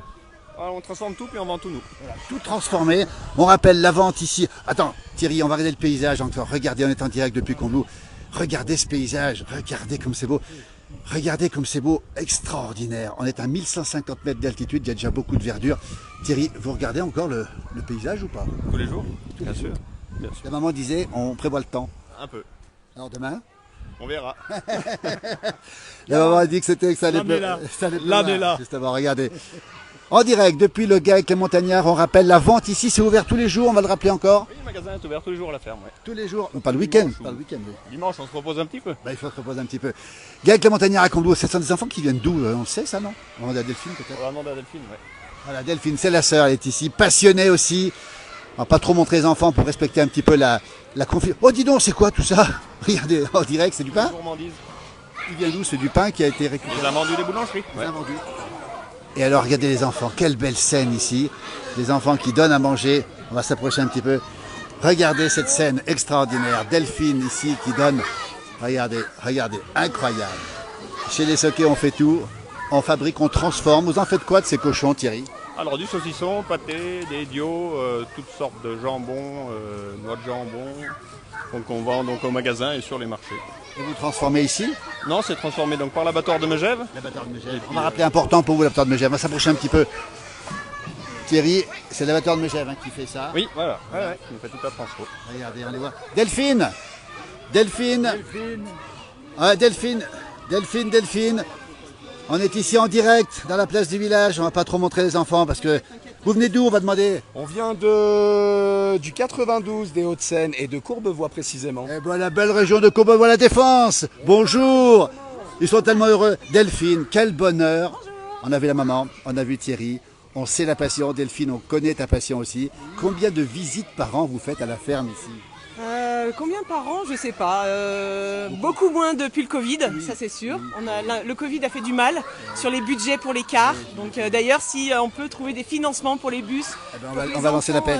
On transforme tout, puis on vend tout, nous. Tout transformé. On rappelle la vente ici. Attends, Thierry, on va regarder le paysage encore. Regardez, on est en direct depuis Combloux. Regardez ce paysage. Regardez comme c'est beau. Regardez comme c'est beau. Extraordinaire. On est à 1150 mètres d'altitude. Il y a déjà beaucoup de verdure. Thierry, vous regardez encore le paysage ou pas? Tous les jours, bien sûr. La maman disait, on prévoit le temps. Un peu. Alors demain? On verra. La maman a dit que ça allait Là. Justement, regardez. En direct, depuis le GAEC Les Montagnards, on rappelle la vente ici, c'est ouvert tous les jours, on va le rappeler encore. Oui, le magasin est ouvert tous les jours à la ferme, ouais. Tous les jours, pas le week-end. Dimanche, Pas le week-end, oui. Dimanche, on se repose un petit peu. Il faut se reposer un petit peu. GAEC Les Montagnards à Combloux, ce sont des enfants qui viennent d'où? On le sait ça, non? On demande à Delphine peut-être. On va demander à Delphine, ouais. Voilà, Delphine, c'est la sœur, elle est ici, passionnée aussi. On va pas trop montrer les enfants pour respecter un petit peu la confiance. Oh, dis donc, c'est quoi tout ça? Regardez, en direct, c'est du pain? Gourmandise. Il vient d'où? C'est du pain qui a été récupéré. On a vendu des boulangeries. On a vendu. Et alors, regardez les enfants, quelle belle scène ici. Les enfants qui donnent à manger. On va s'approcher un petit peu. Regardez cette scène extraordinaire. Delphine ici qui donne. Regardez, incroyable. Chez les Soquets, on fait tout. On fabrique, on transforme. Vous en faites quoi de ces cochons, Thierry? Alors du saucisson, pâté, des idiots, toutes sortes de jambon, noix de jambon. Donc on vend donc au magasin et sur les marchés. Et vous transformez ici? Non, c'est transformé donc par l'abattoir de Megève. On va rappeler important pour vous l'abattoir de Megève. On va s'approcher un petit peu. Thierry, c'est l'abattoir de Megève qui fait ça. Oui, voilà. Ouais, on fait tout à transfo. Regardez, on les voit. Delphine. Ouais, Delphine. On est ici en direct dans la place du village. On va pas trop montrer les enfants parce que... Vous venez d'où, on va demander? On vient du 92 des Hauts-de-Seine et de Courbevoie précisément. Eh ben, la belle région de Courbevoie-la-Défense. Bonjour. Ils sont tellement heureux. Delphine, quel bonheur. On a vu la maman, on a vu Thierry. On sait la passion. Delphine, on connaît ta passion aussi. Combien de visites par an vous faites à la ferme ici? Combien par an? Je sais pas. Beaucoup moins depuis le Covid, ça c'est sûr. Le Covid a fait du mal sur les budgets pour les cars. Donc d'ailleurs, si on peut trouver des financements pour les bus, on va lancer l'appel.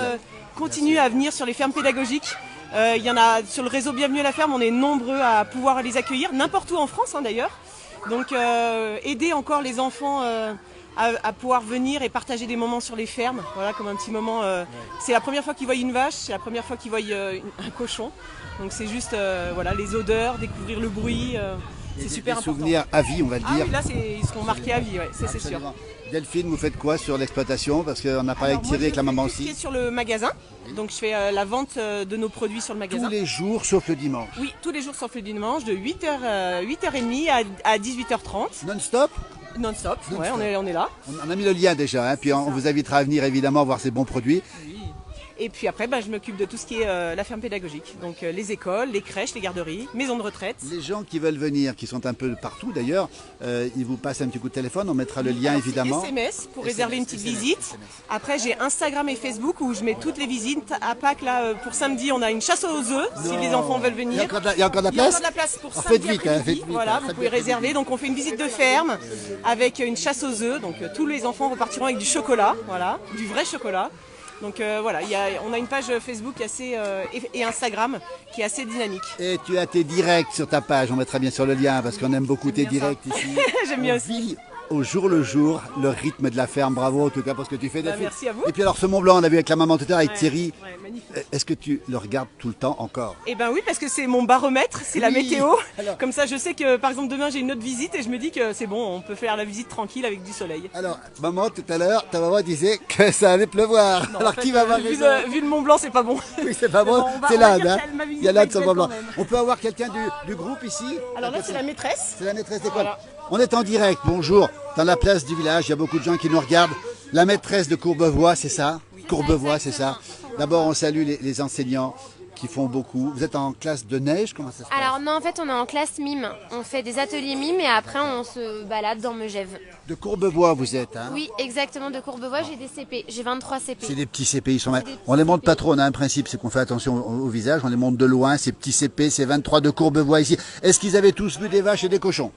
Continuent à venir sur les fermes pédagogiques. Il y en a sur le réseau Bienvenue à la ferme. On est nombreux à pouvoir les accueillir, n'importe où en France d'ailleurs. Donc aider encore les enfants à pouvoir venir et partager des moments sur les fermes, voilà, comme un petit moment. C'est la première fois qu'ils voient une vache, c'est la première fois qu'ils voient un cochon. Donc c'est juste voilà, les odeurs, découvrir le bruit, c'est super important. Des souvenirs à vie, on va le dire. Oui, là ils seront marqués à vie, ouais, c'est sûr. Delphine, vous faites quoi sur l'exploitation? Parce qu'on a parlé avec Thierry, avec la maman aussi. Je suis sur le magasin, donc je fais la vente de nos produits sur le magasin. Tous les jours sauf le dimanche? Oui, tous les jours sauf le dimanche, de 8h30 à 18h30. Non-stop? Non-stop, ouais, on est là. On a mis le lien déjà, hein, puis on vous invitera à venir évidemment voir ces bons produits. Et puis après, je m'occupe de tout ce qui est la ferme pédagogique. Donc les écoles, les crèches, les garderies, maisons de retraite. Les gens qui veulent venir, qui sont un peu partout d'ailleurs, ils vous passent un petit coup de téléphone, on mettra le lien évidemment. SMS pour réserver une petite visite. Après, j'ai Instagram et Facebook où je mets toutes les visites. À Pâques, là, pour samedi, on a une chasse aux œufs si les enfants veulent venir. Il y a encore de la place? Il y a encore de la place pour samedi après-midi. Voilà, vous pouvez réserver. Donc on fait une visite de ferme avec une chasse aux œufs. Donc tous les enfants repartiront avec du chocolat, voilà, du vrai chocolat. Donc voilà, on a une page Facebook et Instagram qui est assez dynamique. Et tu as tes directs sur ta page, on mettra bien sur le lien parce qu'on aime beaucoup tes directs ici. J'aime bien aussi. au jour le jour le rythme de la ferme. Bravo en tout cas pour ce que tu fais, Delphine. Merci à vous. Et puis alors ce Mont Blanc, on l'a vu avec la maman tout à l'heure, avec Ouais, Thierry. ouais, magnifique. Est-ce que tu le regardes tout le temps encore? Eh ben oui, parce que c'est mon baromètre, c'est la Oui. météo. Alors- Comme ça, je sais que par exemple demain j'ai une autre visite et je me dis que c'est bon, on peut faire la visite tranquille avec du soleil. Alors, maman, tout à l'heure, ta maman disait que ça allait pleuvoir. Non, alors en fait, qui va avoir vu raison? vu le Mont Blanc, c'est pas bon. Oui, c'est pas bon, Mais bon, on va- c'est on va l'Inde. dire Hein. qu'elle m'a visité Il y a l'Inde avec sur le elle Mont Blanc. quand même. On peut avoir quelqu'un du groupe ici? Alors là, c'est la maîtresse. C'est la maîtresse d'école. Voilà. On est en direct, bonjour, dans la place du village, il y a beaucoup de gens qui nous regardent. La maîtresse de Courbevoie, c'est ça? Courbevoie, c'est ça. D'abord, on salue les enseignants qui font beaucoup. Vous êtes en classe de neige, comment ça se passe? Alors non, en fait, on est en classe mime. On fait des ateliers mime et après, on se balade dans Megève. De Courbevoie, vous êtes, hein? Oui, exactement, de Courbevoie, j'ai des CP. J'ai 23 CP. C'est des petits CP, ils sont C'est des petits on les monte CP. pas trop, on a un principe, c'est qu'on fait attention au visage, on les monte de loin, ces petits CP, ces 23 de Courbevoie ici. Est-ce qu'ils avaient tous vu des vaches et des cochons?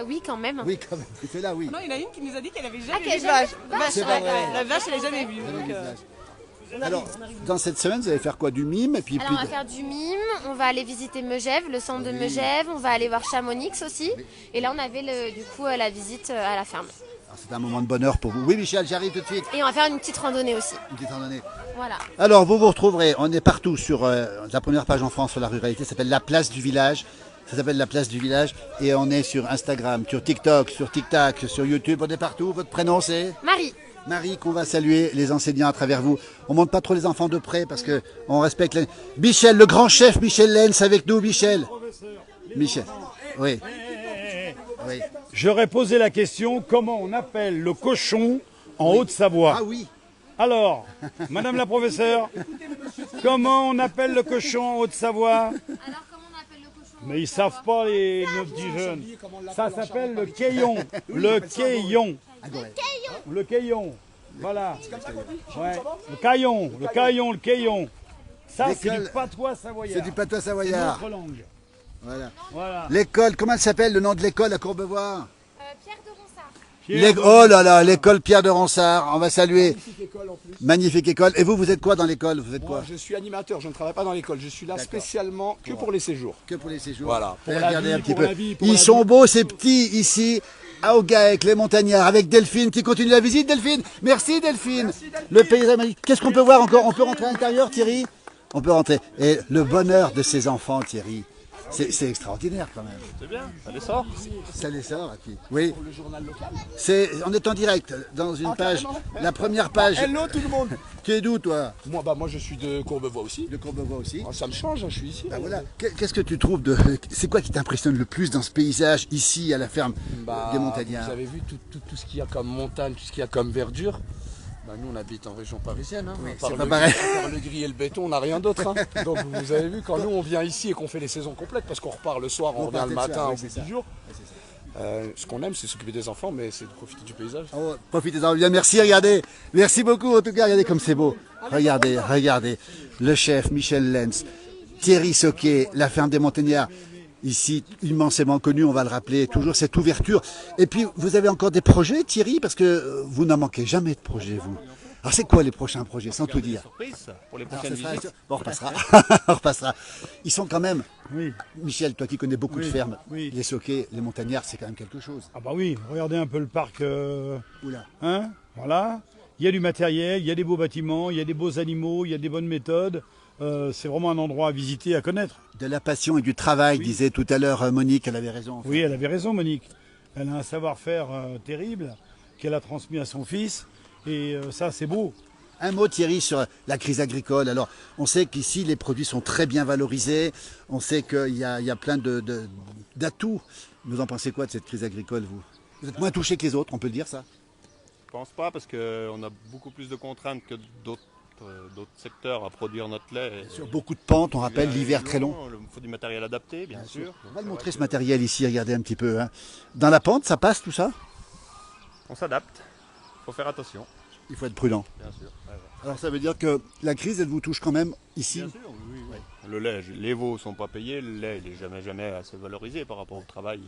Oui, quand même. Oui, quand même, c'est là, oui. Non, il y en a une qui nous a dit qu'elle avait Ah, jamais qu'elle vu de a jamais vache. vu de vache, Vache, c'est ouais, pas vrai. ouais, la vache, elle a jamais vu. Vous avez donc, vu des euh, vaches. Alors, dans cette semaine, vous allez faire quoi? Du mime et puis, Alors, on va faire du mime, on va aller visiter Megève, le centre de Megève, on va aller voir Chamonix aussi. Et là, on avait du coup la visite à la ferme. Alors, c'est un moment de bonheur pour vous. Oui, Michel, j'arrive tout de suite. Et on va faire une petite randonnée aussi. Une petite randonnée. Voilà. Alors, vous retrouverez, on est partout sur la première page en France sur la ruralité, ça s'appelle La Place du Village. Ça s'appelle La Place du Village et on est sur Instagram, sur TikTok, sur TikTok, sur YouTube, on est partout. Votre prénom c'est Marie. Marie, qu'on va saluer les enseignants à travers vous. On monte pas trop les enfants de près parce que on respecte les... Michel, le grand chef Michel Lenz avec nous, Michel. Michel, oui. Oui. J'aurais posé la question, comment on appelle le cochon en Haute-Savoie? Ah oui. Alors, Madame la professeure, comment on appelle le cochon en Haute-Savoie? Alors, comment on appelle le cochon? Mais ils savent pas, nos petits jeunes. Ça s'appelle le caillon. Le caillon. Le caillon. Voilà. Ouais. Le caillon. Le caillon. Le caillon. Ça, c'est L'école- du patois savoyard. C'est du patois C'est une savoyard. autre langue. Voilà. Voilà. L'école, comment elle s'appelle le nom de l'école à Courbevoie? Pierre de Ronsard. Pierre, Oh là là, l'école Pierre de Ronsard, on va saluer. Magnifique école. Et vous êtes quoi dans l'école? Vous êtes quoi? Moi, je suis animateur, je ne travaille pas dans l'école. Je suis là spécialement que pour les séjours. Que pour les séjours. Voilà. Et la regardez vie, un petit pour peu. la vie, pour Ils la sont vie. beaux ces petits ici à Augac, les montagnards, avec Delphine qui continue la visite. Delphine, merci Delphine. Le paysage magnifique. Qu'est-ce qu'on peut voir encore? On peut rentrer à l'intérieur, Thierry? On peut rentrer. Et le bonheur de ces enfants, Thierry, c'est extraordinaire quand même. C'est bien, ça les sort. Ça les sort, puis. Oui. On est en direct dans une page, la première page. Hello tout le monde. Tu es d'où toi? Moi je suis de Courbevoie aussi. De Courbevoie aussi. Ça me change, hein, je suis ici. Ah, voilà. Qu'est-ce que tu trouves de. C'est quoi qui t'impressionne le plus dans ce paysage ici à la ferme des montagnards? Vous avez vu tout ce qu'il y a comme montagne, tout ce qu'il y a comme verdure. Nous on habite en région parisienne, hein. À part c'est pas le pareil. gris- à part le gris et le béton, on n'a rien d'autre. Hein. Donc vous avez vu, quand nous on vient ici et qu'on fait les saisons complètes, parce qu'on repart le soir, on revient le matin au bout du jour. Ce qu'on aime, c'est s'occuper des enfants, mais c'est de profiter du paysage. Oh, profitez-en bien, merci, regardez. Merci beaucoup en tout cas, regardez comme c'est beau. Regardez. Le chef Michel Lenz, Thierry Soquet, la ferme des Montagnards. Ici, immensément connu, on va le rappeler, toujours cette ouverture. Et puis, vous avez encore des projets, Thierry, parce que vous n'en manquez jamais de projets, vous. Alors, c'est quoi les prochains projets, sans tout dire? Surprise ça, pour les Alors, prochaines ce sera- visites. Bon, on repassera. On repassera. Ils sont quand même, Oui. Michel, toi qui connais beaucoup de fermes, oui. les Soquets, les Montagnards, c'est quand même quelque chose. Ah bah oui, regardez un peu le parc. Oula. Hein, voilà. Il y a du matériel, il y a des beaux bâtiments, il y a des beaux animaux, il y a des bonnes méthodes. C'est vraiment un endroit à visiter, à connaître. De la passion et du travail, disait tout à l'heure Monique, elle avait raison. Oui, elle avait raison, Monique. Elle a un savoir-faire terrible qu'elle a transmis à son fils. Et ça, c'est beau. Un mot, Thierry, sur la crise agricole. Alors, on sait qu'ici, les produits sont très bien valorisés. On sait qu'il y a plein d'atouts. Vous en pensez quoi de cette crise agricole, vous? Vous êtes moins touché que les autres, on peut le dire, ça? Je pense pas parce qu'on a beaucoup plus de contraintes que d'autres secteurs à produire notre lait. Sur beaucoup de pentes, on rappelle, l'hiver très long. Il faut du matériel adapté, bien sûr. On va le montrer, ce matériel ici, regardez un petit peu. Hein. Dans la pente, ça passe tout ça? On s'adapte, il faut faire attention, Il faut être prudent. bien sûr. Ouais, ouais. Alors, ça veut dire que la crise, elle vous touche quand même ici? Bien sûr, oui, oui. Le lait, les veaux sont pas payés, le lait il est jamais assez valorisé par rapport au travail.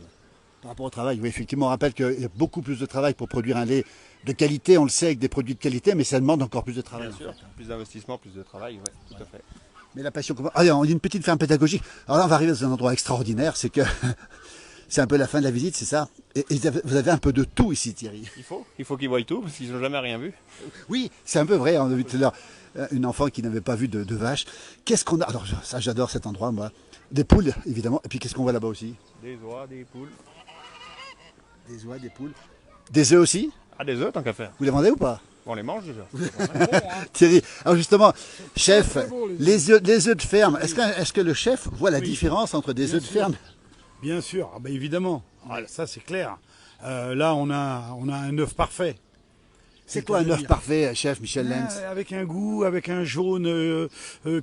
Par rapport au travail, oui, effectivement, on rappelle qu'il y a beaucoup plus de travail pour produire un lait de qualité, on le sait, avec des produits de qualité, mais ça demande encore plus de travail. Bien en sûr, fait. plus d'investissement, plus de travail, oui, tout à fait. Mais la passion... Allez, on dit une petite ferme pédagogique. Alors là, on va arriver dans un endroit extraordinaire, c'est que c'est un peu la fin de la visite, c'est ça? Et vous avez un peu de tout ici, Thierry. Il faut qu'ils voient tout parce qu'ils n'ont jamais rien vu. Oui, c'est un peu vrai. On a vu tout à l'heure une enfant qui n'avait pas vu de vache. Qu'est-ce qu'on a? Alors ça, j'adore cet endroit, moi. Des poules, évidemment. Et puis qu'est-ce qu'on voit là-bas aussi? Des oies, des poules. Des oies, des poules. Des œufs aussi? Ah, des œufs tant qu'à faire. Vous les vendez ou pas? On les mange déjà. Thierry, alors justement, chef, les œufs de ferme, est-ce que le chef voit la différence entre des œufs de ferme? Bien sûr, ah bah évidemment. Ah, ça c'est clair. Là on a un œuf parfait. C'est quoi un œuf parfait, chef Michel Lenz? Avec un goût, avec un jaune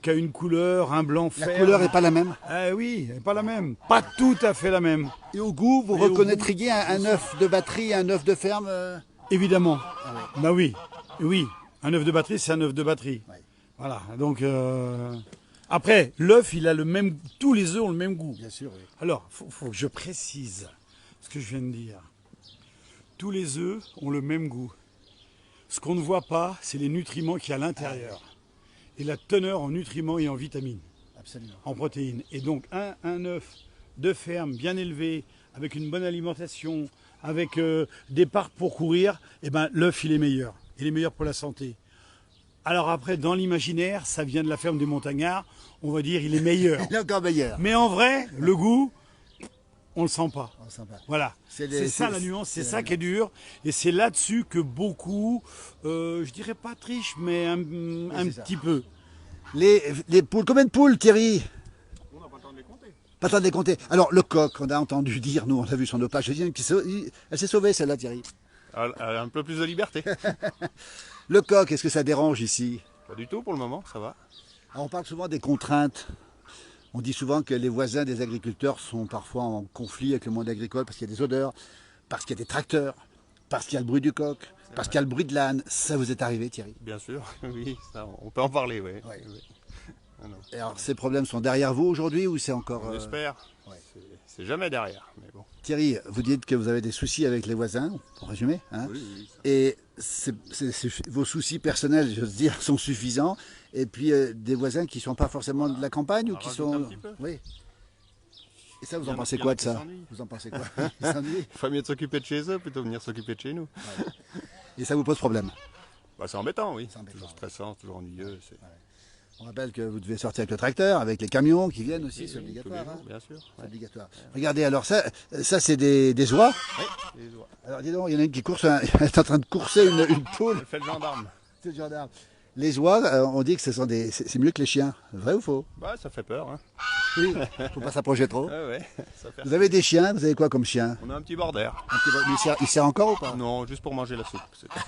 qui a une couleur, un blanc La fer. couleur n'est pas la même? Oui, elle est pas la même. Pas tout à fait la même. Et au goût, vous reconnaîtriez un œuf de batterie, un œuf de ferme? Évidemment. Bah oui, oui. Un œuf de batterie, c'est un œuf de batterie. Ouais. Voilà. Donc après, l'œuf, il a le même. Tous les œufs ont le même goût. Bien sûr, oui. Alors, faut que je précise ce que je viens de dire. Tous les œufs ont le même goût. Ce qu'on ne voit pas, c'est les nutriments qu'il y a à l'intérieur. Et la teneur en nutriments et en vitamines. Absolument. En protéines. Et donc, un œuf de ferme bien élevé, avec une bonne alimentation, avec des parcs pour courir, eh ben, l'œuf, il est meilleur. Il est meilleur pour la santé. Alors après, dans l'imaginaire, ça vient de la ferme des montagnards, on va dire il est meilleur. Il est encore meilleur. Mais en vrai, le goût, on le sent pas. On le sent pas. Voilà. C'est ça la nuance, c'est ça qui est dur. Et c'est là-dessus que beaucoup, je dirais pas trichent, mais un petit peu. Les poules, combien de poules, Thierry? On n'a pas le temps de les compter. Pas le temps de les compter. Alors, le coq, on a entendu dire, nous, on l'a vu sur nos pages, elle s'est sauvée, celle-là, Thierry. Elle a un peu plus de liberté. Le coq, est-ce que ça dérange ici? Pas du tout pour le moment, ça va. Alors, on parle souvent des contraintes. On dit souvent que les voisins des agriculteurs sont parfois en conflit avec le monde agricole parce qu'il y a des odeurs, parce qu'il y a des tracteurs, parce qu'il y a le bruit du coq, parce qu'il y a le bruit de l'âne. Ça vous est arrivé, Thierry? Bien sûr, oui, ça, on peut en parler, oui. Ouais. Oui. Ah non. Et alors, ces problèmes sont derrière vous aujourd'hui ou c'est encore... On espère. ouais. C'est jamais derrière, mais bon. Thierry, vous dites que vous avez des soucis avec les voisins, pour résumer. Hein, Oui. et vos soucis personnels, j'ose dire, sont suffisants. Et puis des voisins qui ne sont pas forcément de la campagne ou qui sont... un petit peu. Oui. Et ça, vous Il y en en a- pensez il y en quoi a de qui ça? s'ennuient. Vous en pensez quoi? Ils s'ennuient. Il faut mieux de s'occuper de chez eux plutôt que venir s'occuper de chez nous. Et ça vous pose problème? Bah, c'est embêtant, oui. C'est embêtant, Toujours ouais. stressant, toujours ennuyeux. C'est On rappelle que vous devez sortir avec le tracteur, avec les camions qui viennent aussi, c'est tous les obligatoire. jours, Hein, bien sûr. c'est obligatoire. Regardez, alors ça c'est des oies. Les oies. Alors dis donc, il y en a une qui course, elle est en train de courser une poule. Elle fait le gendarme. C'est le gendarme. Les oies, on dit que c'est mieux que les chiens. Vrai ou faux? Bah, ça fait peur. Hein. Oui, faut pas s'approcher trop. Ouais, ça fait... Vous avez des chiens, vous avez quoi comme chien? On a un petit border. Il sert encore ou pas? Non, juste pour manger la soupe. c'est tout.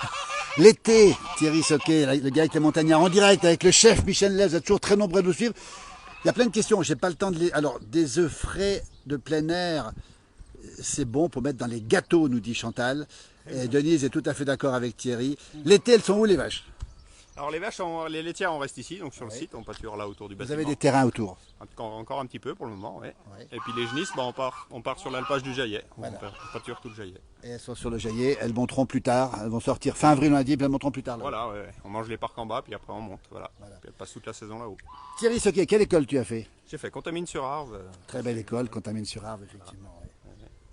L'été, Thierry Soquet, le gars avec les montagnards, en direct avec le chef Michel Lenz, vous êtes toujours très nombreux à nous suivre. Il y a plein de questions, j'ai pas le temps de les... Alors, des œufs frais de plein air, c'est bon pour mettre dans les gâteaux, nous dit Chantal. Et Denise est tout à fait d'accord avec Thierry. L'été, elles sont où les vaches? Alors les vaches, les laitières, on reste ici, donc sur le site, on pâture là autour du Vous bâtiment. avez des terrains autour. Encore un petit peu pour le moment, ouais. Ouais. Et puis les genisses, bah, on part sur l'alpage du Jaillet. Voilà. On pâture tout le Jaillet. Et elles sont sur le Jaillet, elles monteront plus tard. Elles vont sortir fin avril, on a dit, puis elles monteront plus tard. Là. Voilà, ouais. On mange les parcs en bas, puis après on monte. Voilà. Puis elles passent toute la saison là-haut. Thierry Soquet, quelle école tu as fait? J'ai fait Contamine-sur-Arve. Très belle école, Contamine-sur-Arve, effectivement. Ouais.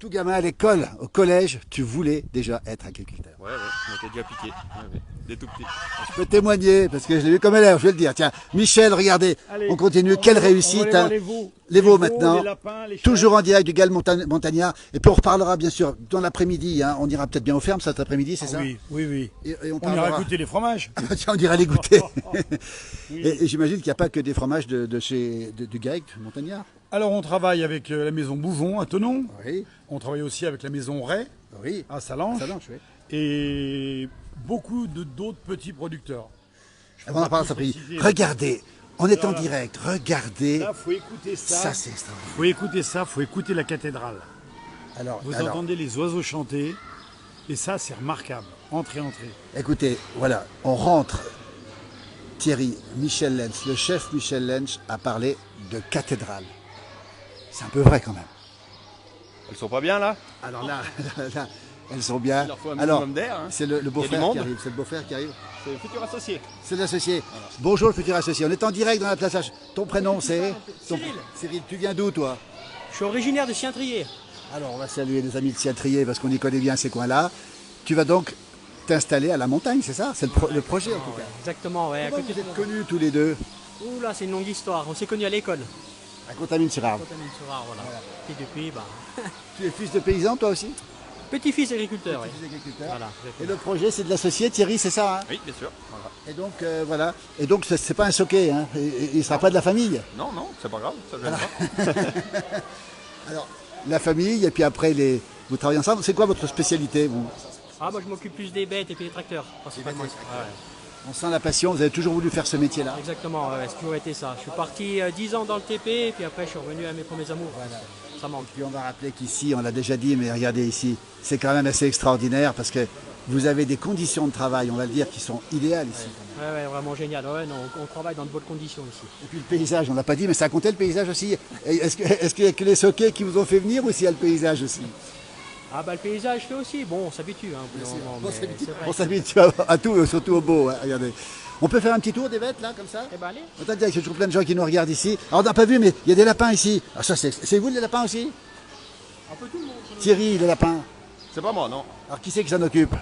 Tout gamin à l'école, au collège, tu voulais déjà être agriculteur. Ouais, on était déjà piqués. Ouais. Des tout petits. Je peux témoigner, parce que je l'ai vu comme elle est, je vais le dire. Tiens, Michel, regardez, Allez, on continue. Quelle réussite. Hein. Les veaux maintenant. Les lapins, les chèvres. Toujours en direct du Galles Montagnard. Et puis on reparlera bien sûr dans l'après-midi. Hein. On ira peut-être bien aux fermes cet après-midi, c'est ça? Oui. Et On ira goûter les fromages. Tiens, on ira les goûter. Oui. Et j'imagine qu'il n'y a pas que des fromages du Gaec Montagnard. Alors on travaille avec la maison Bouvon à Thonon. Oui, On travaille aussi avec la maison Ray oui. à Salange. Ça lance, oui. Et beaucoup d'autres petits producteurs. On en parle cet après-midi. préciser. Regardez, on est en Voilà. direct. Regardez. Là, faut écouter ça. Ça, c'est extraordinaire. Faut écouter ça, faut écouter la cathédrale. Alors, Vous entendez les oiseaux chanter. Et ça, c'est remarquable. Entrez. écoutez, voilà, on rentre. Thierry, Michel Lenz, le chef Michel Lenz a parlé de cathédrale. C'est un peu vrai quand même. Elles sont pas bien là? Alors là, elles sont bien. Il leur faut un Alors, minimum d'air. Hein. c'est le du beau-frère monde. qui arrive. C'est le beau-frère qui arrive. C'est le futur associé. C'est l'associé. Bonjour le futur associé. On est en direct dans la place H. Ton prénom c'est Cyril. Cyril, tu viens d'où toi? Je suis originaire de Saint-Trier. Alors, on va saluer les amis de Ciatrier parce qu'on y connaît bien ces coins-là. Tu vas donc t'installer à la montagne, c'est ça? C'est le projet en tout cas. Exactement, ouais. Comment vous êtes connus tous les deux? Ouh là, c'est une longue histoire. On s'est connus à l'école. À Contamine-sur-Arve. Contamine-sur-Arve, voilà. Et depuis, Tu es fils de paysan toi aussi? petit-fils agriculteur, oui. Petit-fils agriculteur. Voilà, Et le projet, c'est de l'associer Thierry, c'est ça, hein? Oui, bien sûr. Voilà. Et donc, voilà. Et donc, c'est pas un soquet, hein? Il ne sera pas de la famille. Non, non, c'est pas grave, ça gêne pas. Alors, la famille, et puis après, vous travaillez ensemble. C'est quoi votre spécialité, vous? Ah, moi je m'occupe plus des bêtes et puis des tracteurs, principalement. Ouais. On sent la passion, vous avez toujours voulu faire ce métier-là. Exactement, ouais, c'est toujours été ça. Je suis parti 10 ans dans le TP et puis après je suis revenu à mes premiers amours. Voilà. Ça manque. Puis on va rappeler qu'ici, on l'a déjà dit, mais regardez ici, c'est quand même assez extraordinaire parce que vous avez des conditions de travail, on va le dire, qui sont idéales ici. Ouais, vraiment génial. Ouais, non, on travaille dans de bonnes conditions ici. Et puis le paysage, on l'a pas dit, mais ça a compté le paysage aussi. Est-ce qu'il y a que les soquets qui vous ont fait venir ou s'il y a le paysage aussi? Ah bah le paysage fait aussi, bon on s'habitue. Hein, on s'habitue à tout, surtout au beau, hein, regardez. On peut faire un petit tour des bêtes là, comme ça? Eh ben allez. Attendez, il y a toujours plein de gens qui nous regardent ici. Alors on n'a pas vu, mais il y a des lapins ici. Ah, ça, c'est vous les lapins aussi? Un peu tout le monde. Thierry, les lapins. C'est pas moi, non. Alors qui c'est qui s'en occupe?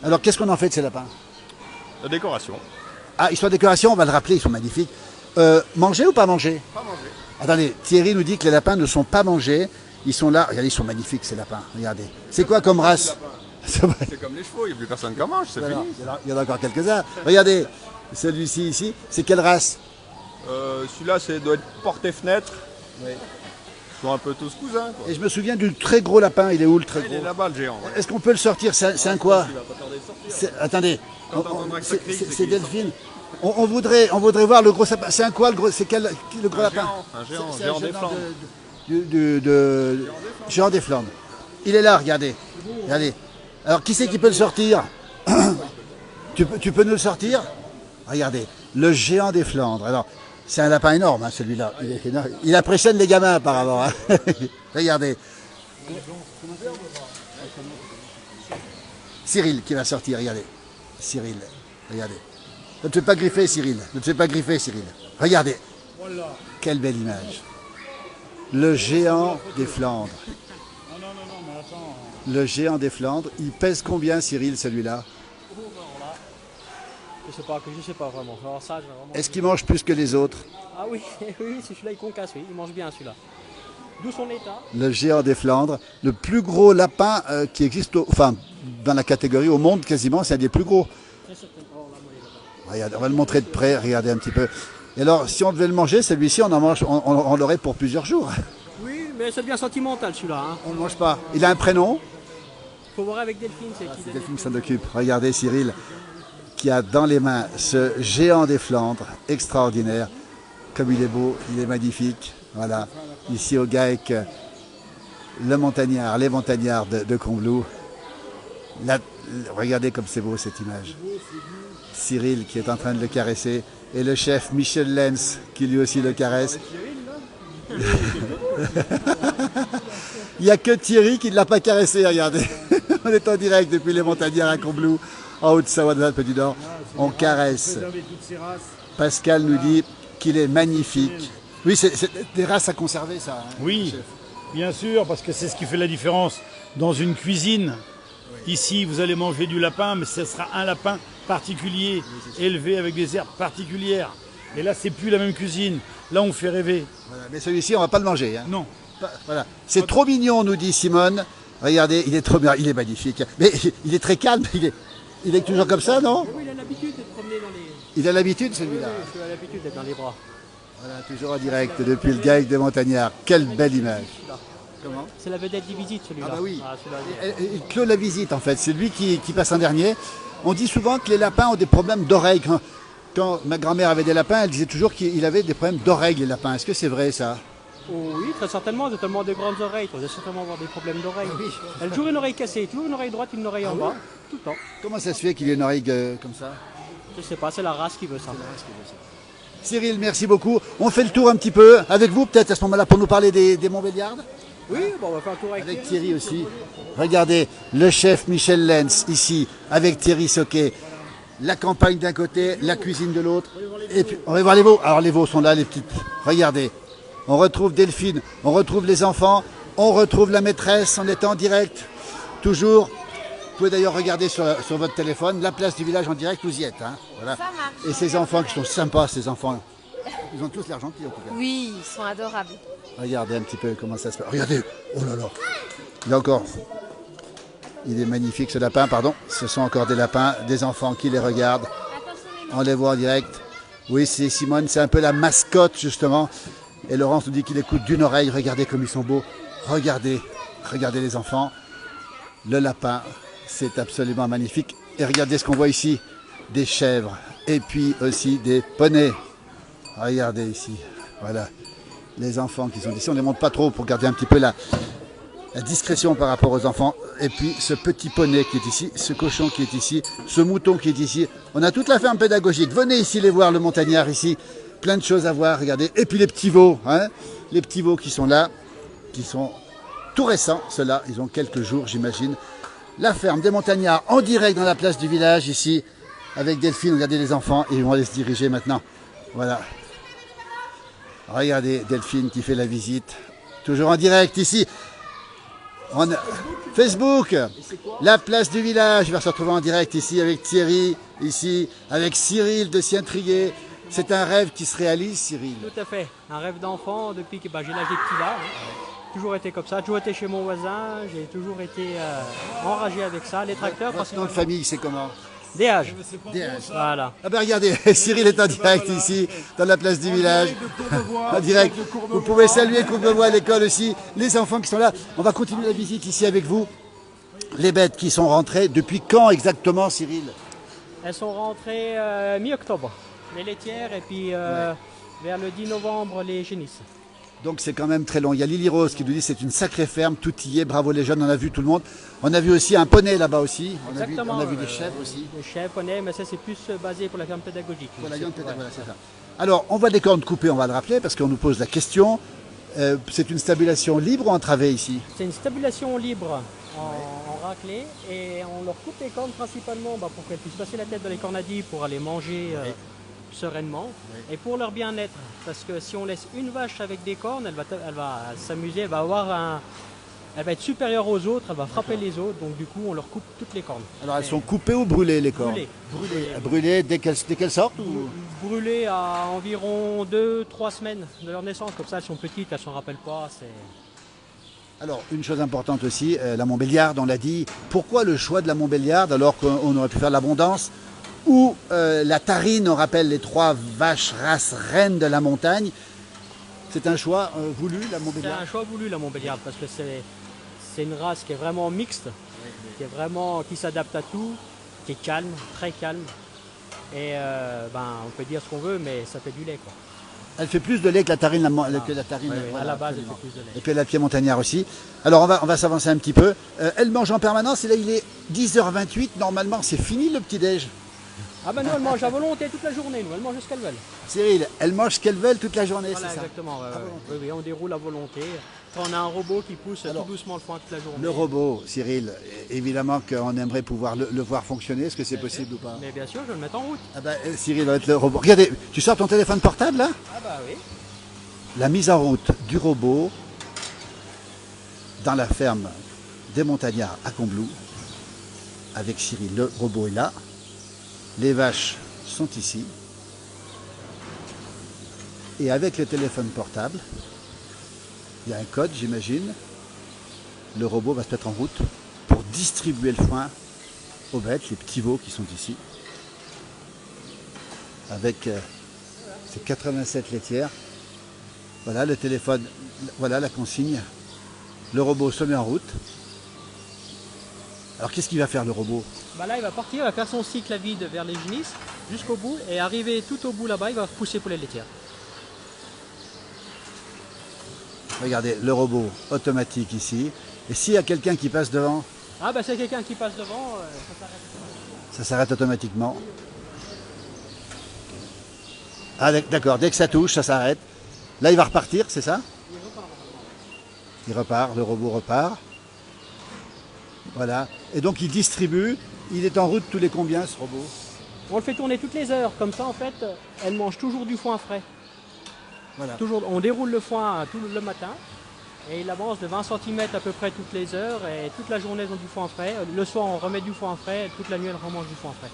Alors qu'est-ce qu'on en fait de ces lapins? La décoration. Ah, ils sont en décoration, on va le rappeler, ils sont magnifiques. Manger ou pas manger? Pas manger. Attendez, Thierry nous dit que les lapins ne sont pas mangés. Ils sont là, regardez, ils sont magnifiques ces lapins, regardez. C'est quoi comme race? C'est comme les chevaux, il n'y a plus personne qui en mange, c'est fini. Il y en a encore quelques-uns. Regardez, celui-ci ici, c'est quelle race? Celui-là, doit être porte-fenêtre. Oui. Ils sont un peu tous cousins. Quoi. Et je me souviens du très gros lapin, il est où le très gros? Il est là-bas, le géant. Ouais. Est-ce qu'on peut le sortir? C'est un quoi? Attendez, c'est Delphine. On voudrait voir le gros sapin. C'est un quoi le gros? C'est quel le gros lapin? Un géant des Flandres. Géant des Flandres. Il est là, regardez. Regardez. Alors qui c'est qui peut le sortir? tu peux nous le sortir? Regardez, le géant des Flandres. Alors, c'est un lapin énorme, hein, celui-là. Il impressionne les gamins apparemment. Hein. Regardez. Cyril qui va sortir, regardez. Cyril, regardez. Ne te fais pas griffer, Cyril. Ne te fais pas griffer, Cyril. Regardez. Quelle belle image. Le géant des Flandres. Le géant des Flandres. Il pèse combien, Cyril, celui-là? Je sais pas vraiment. Alors ça, vraiment... Est-ce qu'il mange plus que les autres? Ah oui, oui, c'est celui-là, il concasse, oui. Il mange bien celui-là. D'où son état. Le géant des Flandres. Le plus gros lapin qui existe, dans la catégorie au monde quasiment, c'est un des plus gros. Regardez, on va le montrer de près, regardez un petit peu. Et alors, si on devait le manger, celui-ci, on l'aurait pour plusieurs jours. Oui, mais c'est bien sentimental celui-là. Hein. On ne le mange pas. Il a un prénom? Il faut voir avec Delphine, c'est qui Delphine s'en occupe. Regardez Cyril, qui a dans les mains ce géant des Flandres, extraordinaire. Comme il est beau, il est magnifique. Voilà, ici au GAEC, les montagnards de Combloux. Là, regardez comme c'est beau cette image. Cyril qui est en train de le caresser et le chef Michel Lenz qui lui aussi le caresse. Il n'y a que Thierry qui ne l'a pas caressé, regardez. On est en direct depuis les montagnards à Combloux, en Haute-Savoie de l'Alpe du Nord. On caresse. Pascal nous dit qu'il est magnifique. Oui, c'est des races à conserver, ça. Hein, oui, chef. Bien sûr, parce que c'est ce qui fait la différence dans une cuisine. Oui. Ici, vous allez manger du lapin, mais ce sera un lapin particulier, oui, élevé avec des herbes particulières. Et là, c'est plus la même cuisine. Là, on fait rêver. Voilà, mais celui-ci, on ne va pas le manger. Hein. Non. Voilà. C'est trop mignon, nous dit Simone. Regardez, il est trop bien, il est magnifique. Mais il est très calme, il est toujours comme ça, non? Oui, il a l'habitude de se promener dans les... Il a l'habitude, celui-là? Oui, il a l'habitude d'être dans les bras. Voilà, toujours en direct depuis le GAEC des montagnards. Quelle belle image. Comment? C'est la vedette des visites, celui-là. Ah bah oui. Il clôt la visite, en fait. C'est lui qui passe en dernier. On dit souvent que les lapins ont des problèmes d'oreilles. Quand ma grand-mère avait des lapins, elle disait toujours qu'il avait des problèmes d'oreilles, les lapins. Est-ce que c'est vrai, ça? Oh oui, très certainement. Ils ont tellement de grandes oreilles. Ils doivent certainement avoir des problèmes d'oreilles. Oui. Elle a toujours une oreille cassée, toujours une oreille droite, une oreille en bas, tout le temps. Comment ça se fait qu'il ait une oreille comme ça? Je sais pas, c'est la race qui veut ça. Cyril, merci beaucoup. On fait le tour un petit peu avec vous, peut-être à ce moment-là, pour nous parler des Montbéliardes. Oui, bon, on va faire un tour avec Thierry aussi. Regardez, le chef Michel Lenz, ici, avec Thierry Soquet. La campagne d'un côté, la cuisine de l'autre. Et puis, on va voir les veaux. Alors, les veaux sont là, les petites. Regardez. On retrouve Delphine, on retrouve les enfants. On retrouve la maîtresse, on est en direct, toujours. Vous pouvez d'ailleurs regarder sur votre téléphone, la place du village en direct, vous y êtes. Hein, voilà. Et ces enfants qui sont sympas, ces enfants, ils ont tous l'air gentils en tout cas. Oui, ils sont adorables. Regardez un petit peu comment ça se passe. Regardez, oh là là, là encore. Il est magnifique ce lapin, pardon. Ce sont encore des lapins, des enfants qui les regardent. On les voit en direct. Oui, c'est Simone, c'est un peu la mascotte justement. Et Laurence nous dit qu'il écoute d'une oreille. Regardez comme ils sont beaux. Regardez, regardez les enfants. Le lapin, c'est absolument magnifique. Et regardez ce qu'on voit ici, des chèvres et puis aussi des poneys. Regardez ici, voilà, les enfants qui sont ici. On ne les montre pas trop pour garder un petit peu la discrétion par rapport aux enfants. Et puis ce petit poney qui est ici, ce cochon qui est ici, ce mouton qui est ici. On a toute la ferme pédagogique. Venez ici les voir, le montagnard ici. Plein de choses à voir, regardez. Et puis les petits veaux, hein, les petits veaux qui sont là, qui sont tout récents, ceux-là, ils ont quelques jours, j'imagine. La ferme des montagnards en direct dans la place du village, ici, avec Delphine. Regardez les enfants, et ils vont aller se diriger maintenant. Voilà. Regardez Delphine qui fait la visite. Toujours en direct, ici. Facebook, la place du village. Il va se retrouver en direct ici avec Thierry, ici, avec Cyril de Sien-Trier. C'est un rêve qui se réalise, Cyril. Tout à fait. Un rêve d'enfant depuis que j'ai l'âge des petits là. Toujours été comme ça, toujours été chez mon voisin, j'ai toujours été enragé avec ça, les tracteurs. Votre nom de famille, c'est comment? DH. DH. Voilà. Ah ben regardez, Cyril est en direct ici, dans la place du village. En direct. Vous pouvez saluer Courbevoie à l'école aussi, les enfants qui sont là. On va continuer la visite ici avec vous. Les bêtes qui sont rentrées, depuis quand exactement, Cyril? Elles sont rentrées mi-octobre, les laitières, et puis vers le 10 novembre, les génisses. Donc c'est quand même très long. Il y a Lily Rose qui nous dit c'est une sacrée ferme, tout y est, bravo les jeunes, on a vu tout le monde. On a vu aussi un poney là-bas aussi. Exactement. On a vu des chèvres aussi. Des chèvres, poneys, mais ça c'est plus basé pour la ferme pédagogique. Voilà, voilà, c'est ça. Alors on voit des cornes coupées, on va le rappeler parce qu'on nous pose la question. C'est une stabulation libre ou entravée ici? C'est une stabulation libre en raclée et on leur coupe les cornes principalement pour qu'elles puissent passer la tête dans les cornadis pour aller manger sereinement et pour leur bien-être, parce que si on laisse une vache avec des cornes, elle va s'amuser, elle va être supérieure aux autres, elle va frapper les autres, donc du coup on leur coupe toutes les cornes. Alors elles sont coupées ou brûlées les cornes? Brûlées dès qu'elles sortent ou... Brûlées à environ 2-3 semaines de leur naissance, comme ça elles sont petites, elles s'en rappellent pas. Alors une chose importante aussi, la Montbéliarde, on l'a dit, pourquoi le choix de la Montbéliarde alors qu'on aurait pu faire l'abondance? Ou la Tarine, on rappelle les 3 vaches races reines de la montagne. C'est un choix voulu, la Montbéliarde? C'est un choix voulu, la Montbéliarde, parce que c'est une race qui est vraiment mixte, qui s'adapte à tout, qui est calme, très calme. Et on peut dire ce qu'on veut, mais ça fait du lait, quoi. Elle fait plus de lait que la Tarine. À la base, elle fait plus de lait. Et puis la pied montagnard aussi. Alors on va s'avancer un petit peu. Elle mange en permanence, et là il est 10h28, normalement c'est fini le petit-déj. Ah ben nous, elles mangent à volonté toute la journée, elles mangent ce qu'elles veulent. Cyril, elles mangent ce qu'elles veulent toute la journée, voilà, c'est ça? Exactement, oui, on déroule à volonté. On a un robot qui pousse tout doucement le foin toute la journée. Le robot, Cyril, évidemment qu'on aimerait pouvoir le voir fonctionner, est-ce que c'est possible ou pas? Mais bien sûr, je vais le mettre en route. Ah ben, Cyril va être le robot. Regardez, tu sors ton téléphone portable là? Ah bah oui. La mise en route du robot dans la ferme des montagnards à Combloux, avec Cyril, le robot est là. Les vaches sont ici. Et avec le téléphone portable, il y a un code, j'imagine. Le robot va se mettre en route pour distribuer le foin aux bêtes, les petits veaux qui sont ici. Avec ces 87 laitières. Voilà le téléphone, voilà la consigne. Le robot se met en route. Alors qu'est-ce qu'il va faire le robot? Là il va partir, il va faire son cycle à vide vers les génisses jusqu'au bout et arriver tout au bout là-bas, il va pousser pour les laitières. Regardez, le robot automatique ici. Et s'il y a quelqu'un qui passe devant? Ah c'est quelqu'un qui passe devant, ça s'arrête automatiquement. Ah d'accord, dès que ça touche, ça s'arrête. Là il va repartir, c'est ça? Il repart, le robot repart. Voilà. Et donc il distribue. Il est en route tous les combien ce robot? On le fait tourner toutes les heures. Comme ça en fait, elle mange toujours du foin frais. Voilà. Toujours, on déroule le foin tout le matin. Et il avance de 20 cm à peu près toutes les heures et toute la journée ils ont du foin frais. Le soir on remet du foin frais et toute la nuit elle remange du foin frais.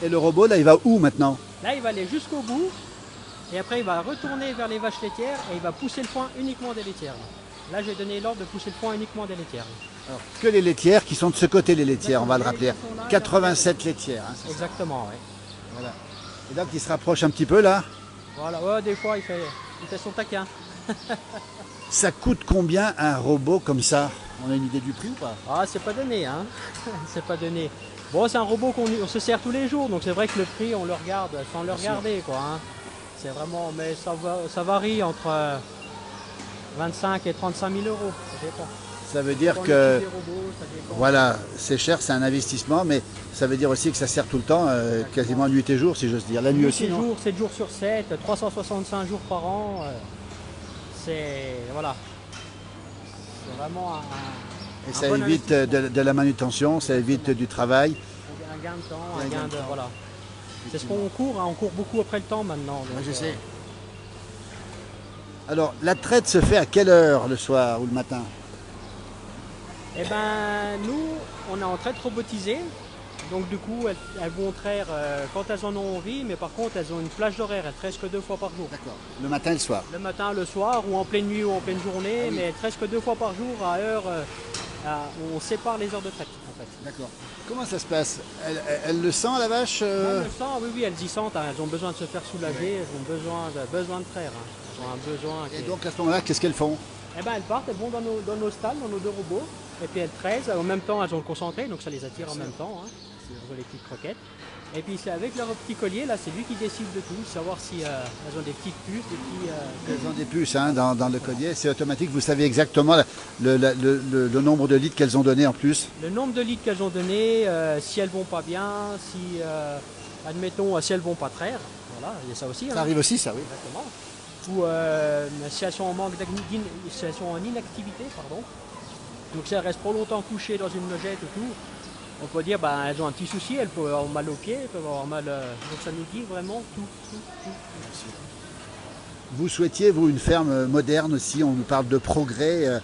Et le robot, là, il va où maintenant? Là il va aller jusqu'au bout et après il va retourner vers les vaches laitières et il va pousser le foin uniquement des laitières. Là j'ai donné l'ordre de pousser le foin uniquement des laitières. Alors, que les laitières qui sont de ce côté, les laitières, on va le rappeler. 87 laitières. Hein, exactement, oui. Voilà. Et donc il se rapproche un petit peu là. Voilà, ouais, des fois il fait son taquin. Ça coûte combien un robot comme ça? On a une idée du prix ou pas? Ah, c'est pas donné, hein. C'est pas donné. Bon, c'est un robot qu'on se sert tous les jours, donc c'est vrai que le prix, on le regarde sans le regarder, quoi. Hein. C'est vraiment, mais ça varie entre 25 et 35 000 euros. Ça dépend. Ça veut dire que, voilà, c'est cher, c'est un investissement, mais ça veut dire aussi que ça sert tout le temps, quasiment nuit et jour, si j'ose dire. La nuit aussi, non? Jour, 7 jours sur 7, 365 jours par an. C'est, voilà. C'est vraiment et ça évite de la manutention, ça évite du travail. Un gain de temps, un gain de, voilà. C'est ce qu'on court, hein, on court beaucoup après le temps maintenant. Donc, je sais. Alors, la traite se fait à quelle heure, le soir ou le matin? Eh ben, nous, on est en traite robotisée. Donc du coup, elles vont traire quand elles en ont envie, mais par contre, elles ont une plage d'horaire. Elles traissent que 2 fois par jour. D'accord. Le matin et le soir? Le matin, le soir, ou en pleine nuit ou en pleine journée, ah, oui. Mais elles traissent que 2 fois par jour à heure. On sépare les heures de traite, en fait. D'accord. Comment ça se passe? Elle le sent, la vache Elle le sent, oui, oui, elles y sentent. Hein. Elles ont besoin de se faire soulager, elles ont besoin de traire. Hein. Elles ont un besoin. Et donc à ce moment-là, qu'est-ce qu'elles font? Eh ben, elles partent, elles vont dans nos stalles, dans nos 2 robots, et puis elles traisent. En même temps, elles ont le concentré, donc ça les attire en même temps. Hein. Les petites croquettes. Et puis c'est avec leur petit collier, là, c'est lui qui décide de tout, savoir si elles ont des petites puces, des petits... Elles ont des puces hein, dans le collier, c'est automatique, vous savez exactement le nombre de litres qu'elles ont donné en plus? Le nombre de litres qu'elles ont donné, si elles vont pas bien, si, admettons, si elles vont pas traire, voilà, il y a ça aussi. Ça arrive aussi, ça, oui. Exactement. Ou si elles sont en manque si elles sont en inactivité, pardon. Donc si elles restent trop longtemps couchées dans une logette et tout, on peut dire bah, elles ont un petit souci, elles peuvent avoir mal aux pieds, elles peuvent avoir mal. Donc ça nous dit vraiment tout. Vous souhaitiez, vous, une ferme moderne aussi, on nous parle de progrès,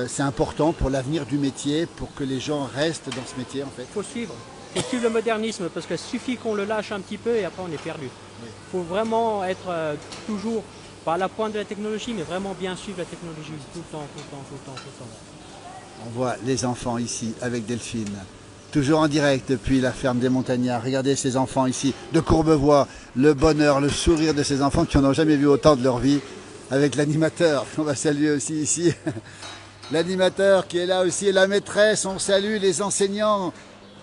c'est important pour l'avenir du métier, pour que les gens restent dans ce métier en fait. Il faut suivre le modernisme, parce qu'il suffit qu'on le lâche un petit peu et après on est perdu. Il faut vraiment être toujours, pas à la pointe de la technologie, mais vraiment bien suivre la technologie, tout le temps. On voit les enfants ici avec Delphine. Toujours en direct depuis la ferme des Montagnards. Regardez ces enfants ici de Courbevoie, le bonheur, le sourire de ces enfants qui n'en ont jamais vu autant de leur vie. Avec l'animateur, on va saluer aussi ici. L'animateur qui est là aussi et la maîtresse, on salue les enseignants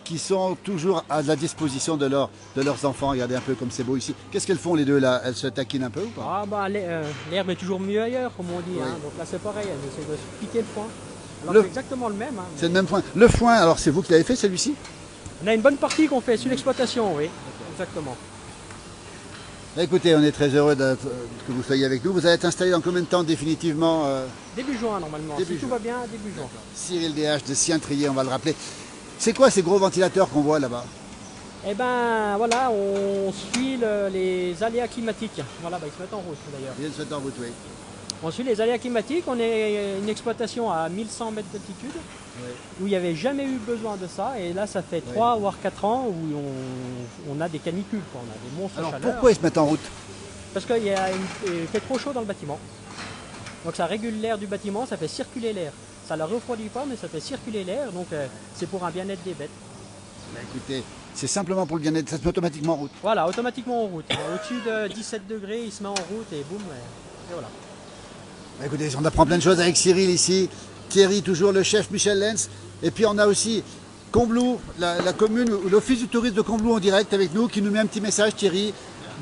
qui sont toujours à la disposition de leurs enfants. Regardez un peu comme c'est beau ici. Qu'est-ce qu'elles font les deux là? Elles se taquinent un peu ou pas? Ah bah l'herbe est toujours mieux ailleurs comme on dit. Oui. Hein. Donc là c'est pareil, elles essaient de se piquer le foin. Alors c'est exactement le même. Hein, c'est le même foin. Le foin, alors c'est vous qui l'avez fait celui-ci? On a une bonne partie qu'on fait sur l'exploitation, oui. Exactement. Écoutez, on est très heureux que vous soyez avec nous. Vous allez être installé dans combien de temps définitivement? Début juin normalement. Si tout va bien, début juin. Cyril DH de Sientrier, on va le rappeler. C'est quoi ces gros ventilateurs qu'on voit là-bas? Eh ben voilà, on suit les aléas climatiques. Voilà, bah, ils se mettent en route d'ailleurs. Ils se mettent en route, oui. On suit les aléas climatiques, on est une exploitation à 1100 mètres d'altitude, où il n'y avait jamais eu besoin de ça, et là ça fait 3 voire 4 ans où on a des canicules, quoi. On a des monstres de chaleur. Alors pourquoi ils se mettent en route? Parce qu'il fait trop chaud dans le bâtiment. Donc ça régule l'air du bâtiment, ça fait circuler l'air. Ça ne la refroidit pas, mais ça fait circuler l'air, donc c'est pour un bien-être des bêtes. Bah, écoutez, c'est simplement pour le bien-être, ça se met automatiquement en route. Voilà, automatiquement en route. Au-dessus de 17 degrés, il se met en route et boum, et voilà. Bah, écoutez, on apprend plein de choses avec Cyril ici. Thierry, toujours le chef Michel Lenz. Et puis on a aussi Combloux, la commune, l'office du tourisme de Combloux en direct avec nous, qui nous met un petit message, Thierry,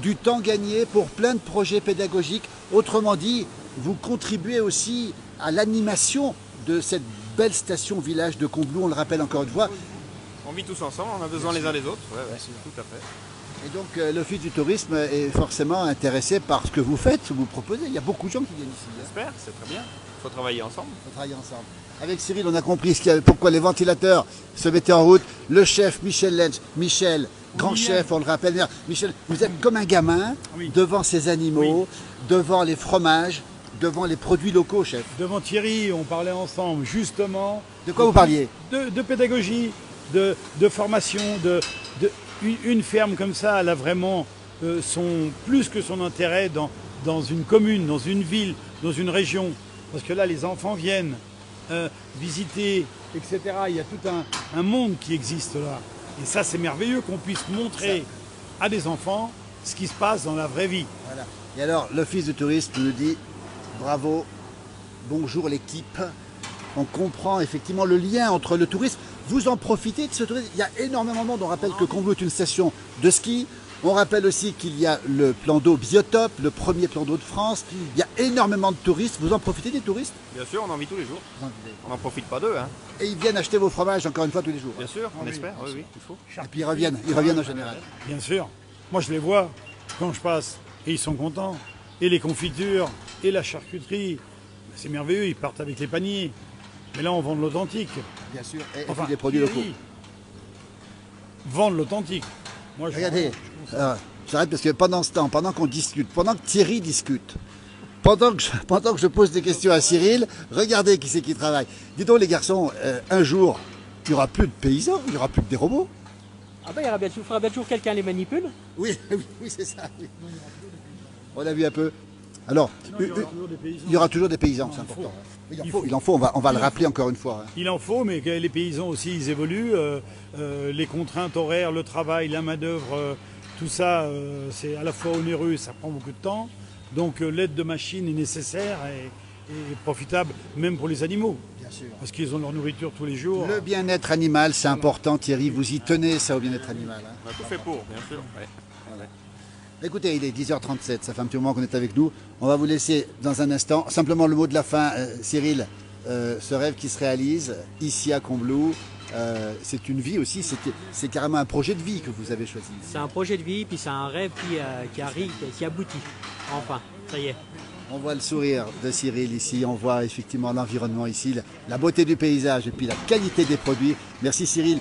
du temps gagné pour plein de projets pédagogiques. Autrement dit, vous contribuez aussi à l'animation de cette belle station village de Combloux, on le rappelle encore une fois. On vit tous ensemble, on a besoin les uns des autres. Ouais, tout à fait. Et donc l'Office du tourisme est forcément intéressé par ce que vous faites, ce que vous proposez. Il y a beaucoup de gens qui viennent ici. J'espère, c'est très bien. Il faut travailler ensemble. Il faut travailler ensemble. Avec Cyril, on a compris pourquoi les ventilateurs se mettaient en route. Le chef Michel Lenz, Michel, grand chef, on le rappelle. Michel, vous êtes comme un gamin devant ces animaux, devant les fromages, devant les produits locaux, chef. Devant Thierry, on parlait ensemble justement. De quoi vous parliez? De pédagogie, de formation, une ferme comme ça, elle a vraiment plus que son intérêt dans une commune, dans une ville, dans une région. Parce que là, les enfants viennent visiter, etc. Il y a tout un monde qui existe là. Et ça, c'est merveilleux qu'on puisse montrer à des enfants ce qui se passe dans la vraie vie. Voilà. Et alors, l'Office du tourisme nous dit bravo, bonjour l'équipe. On comprend effectivement le lien entre le tourisme. Vous en profitez de ce tourisme. Il y a énormément de monde. On rappelle que Combloux est une station de ski. On rappelle aussi qu'il y a le plan d'eau Biotope, le premier plan d'eau de France. Il y a énormément de touristes. Vous en profitez des touristes? Bien sûr, on en vit tous les jours. On n'en profite pas d'eux. Hein. Et ils viennent acheter vos fromages encore une fois tous les jours? Bien sûr, on espère, oui, il faut. Et puis ils reviennent en général. Bien sûr. Moi, je les vois quand je passe et ils sont contents. Et les confitures, et la charcuterie, c'est merveilleux, ils partent avec les paniers. Mais là, on vend de l'authentique. Bien sûr, et Enfin, puis des produits locaux. Vend de l'authentique. Moi, Regardez, j'arrête parce que pendant ce temps, pendant qu'on discute, pendant que Thierry discute, pendant que je pose des questions à Cyril, regardez qui c'est qui travaille. Dis donc les garçons, un jour, il n'y aura plus de paysans, il n'y aura plus que des robots. Ah ben, il faudra bien toujours quelqu'un les manipule. Oui, c'est ça. Oui. On a vu un peu. Alors, il y aura toujours des paysans, c'est important. Il en faut, on va le rappeler encore une fois. Il en faut, mais les paysans aussi, ils évoluent. Les contraintes horaires, le travail, la main-d'œuvre, tout ça, c'est à la fois onéreux, ça prend beaucoup de temps. Donc l'aide de machines est nécessaire et profitable, même pour les animaux. Bien sûr. Parce qu'ils ont leur nourriture tous les jours. Le bien-être animal, c'est important, Thierry. Vous y tenez, ça, au bien-être animal. Hein. On a tout fait pour, bien sûr. Ouais. Écoutez, il est 10h37, ça fait un petit moment qu'on est avec nous. On va vous laisser dans un instant. Simplement le mot de la fin, Cyril, ce rêve qui se réalise ici à Combloux, c'est une vie aussi, c'est carrément un projet de vie que vous avez choisi. C'est un projet de vie, puis c'est un rêve qui arrive, qui aboutit. Enfin, ça y est. On voit le sourire de Cyril ici, on voit effectivement l'environnement ici, la beauté du paysage et puis la qualité des produits. Merci Cyril.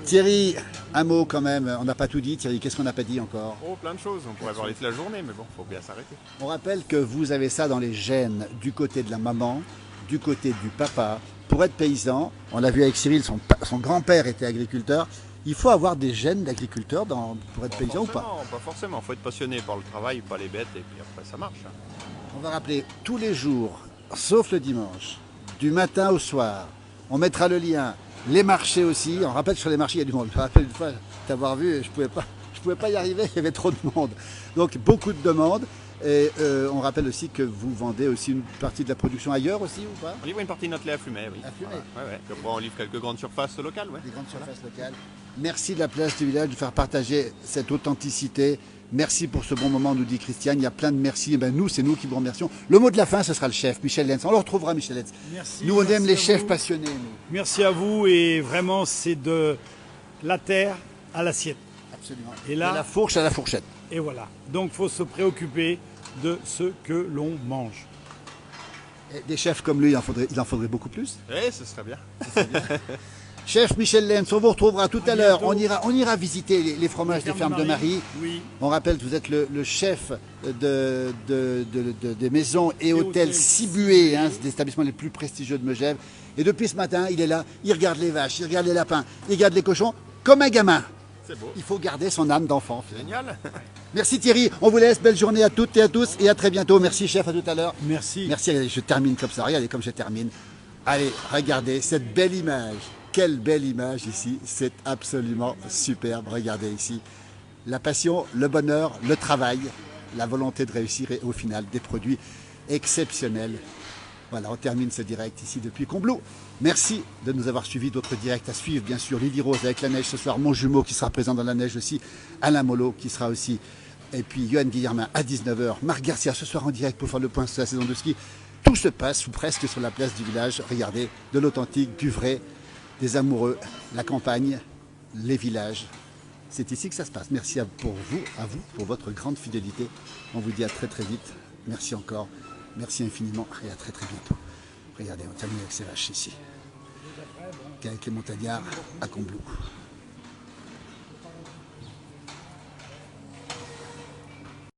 Thierry, un mot quand même, on n'a pas tout dit. Thierry, qu'est-ce qu'on n'a pas dit encore? Oh, plein de choses, on pourrait parler toute la journée, mais bon, il faut bien s'arrêter. On rappelle que vous avez ça dans les gènes du côté de la maman, du côté du papa. Pour être paysan, on l'a vu avec Cyril, son grand-père était agriculteur. Il faut avoir des gènes d'agriculteur pour être paysan ou pas? Non, pas forcément, il faut être passionné par le travail, pas les bêtes, et puis après ça marche. Hein. On va rappeler tous les jours, sauf le dimanche, du matin au soir. On mettra le lien. Les marchés aussi, on rappelle que sur les marchés il y a du monde. Je me rappelle une fois t'avoir vu, je pouvais pas y arriver, il y avait trop de monde. Donc beaucoup de demandes. Et on rappelle aussi que vous vendez aussi une partie de la production ailleurs aussi ou pas? On livre une partie de notre lait à fumer, oui. À fumer. Voilà. Ouais. Après, on livre quelques grandes surfaces locales. Ouais. Des grandes surfaces locales. Merci de la place du village de faire partager cette authenticité. Merci pour ce bon moment, nous dit Christiane. Il y a plein de merci. Et ben nous, c'est nous qui vous remercions. Le mot de la fin, ce sera le chef, Michel Lenz. On le retrouvera, Michel Lenz. Merci. Nous, on aime les chefs vous. passionnés. Nous. Merci à vous et vraiment, c'est de la terre à l'assiette. Absolument. Et là, de la fourche à la fourchette. Et voilà. Donc, il faut se préoccuper de ce que l'on mange. Et des chefs comme lui, il en faudrait beaucoup plus. Oui, ce serait bien. Chef Michel Lenz, on vous retrouvera tout à l'heure. On ira visiter les fromages des fermes de Marie. Oui. On rappelle que vous êtes le chef des maisons et hôtels Sibué, des établissements les plus prestigieux de Megève. Et depuis ce matin, il est là, il regarde les vaches, il regarde les lapins, il regarde les cochons, comme un gamin. C'est beau. Il faut garder son âme d'enfant. Génial. Merci Thierry, on vous laisse. Belle journée à toutes et à tous et à très bientôt. Merci chef, à tout à l'heure. Merci. Merci, allez, je termine comme ça. Regardez comme je termine. Allez, regardez cette belle image. Quelle belle image ici. C'est absolument superbe. Regardez ici. La passion, le bonheur, le travail, la volonté de réussir et au final des produits exceptionnels. Voilà, on termine ce direct ici depuis Combloux. Merci de nous avoir suivis. D'autres directs à suivre, bien sûr. Lily Rose avec la neige ce soir. Mon jumeau qui sera présent dans la neige aussi. Alain Molo qui sera aussi. Et puis Johan Guillermin à 19h. Marc Garcia ce soir en direct pour faire le point sur la saison de ski. Tout se passe ou presque sur la place du village. Regardez, de l'authentique, du vrai, des amoureux, la campagne, les villages. C'est ici que ça se passe. Merci à vous, pour votre grande fidélité. On vous dit à très très vite. Merci encore. Merci infiniment et à très très bientôt. Regardez, on termine avec ces vaches ici. Avec les montagnards à Combloux.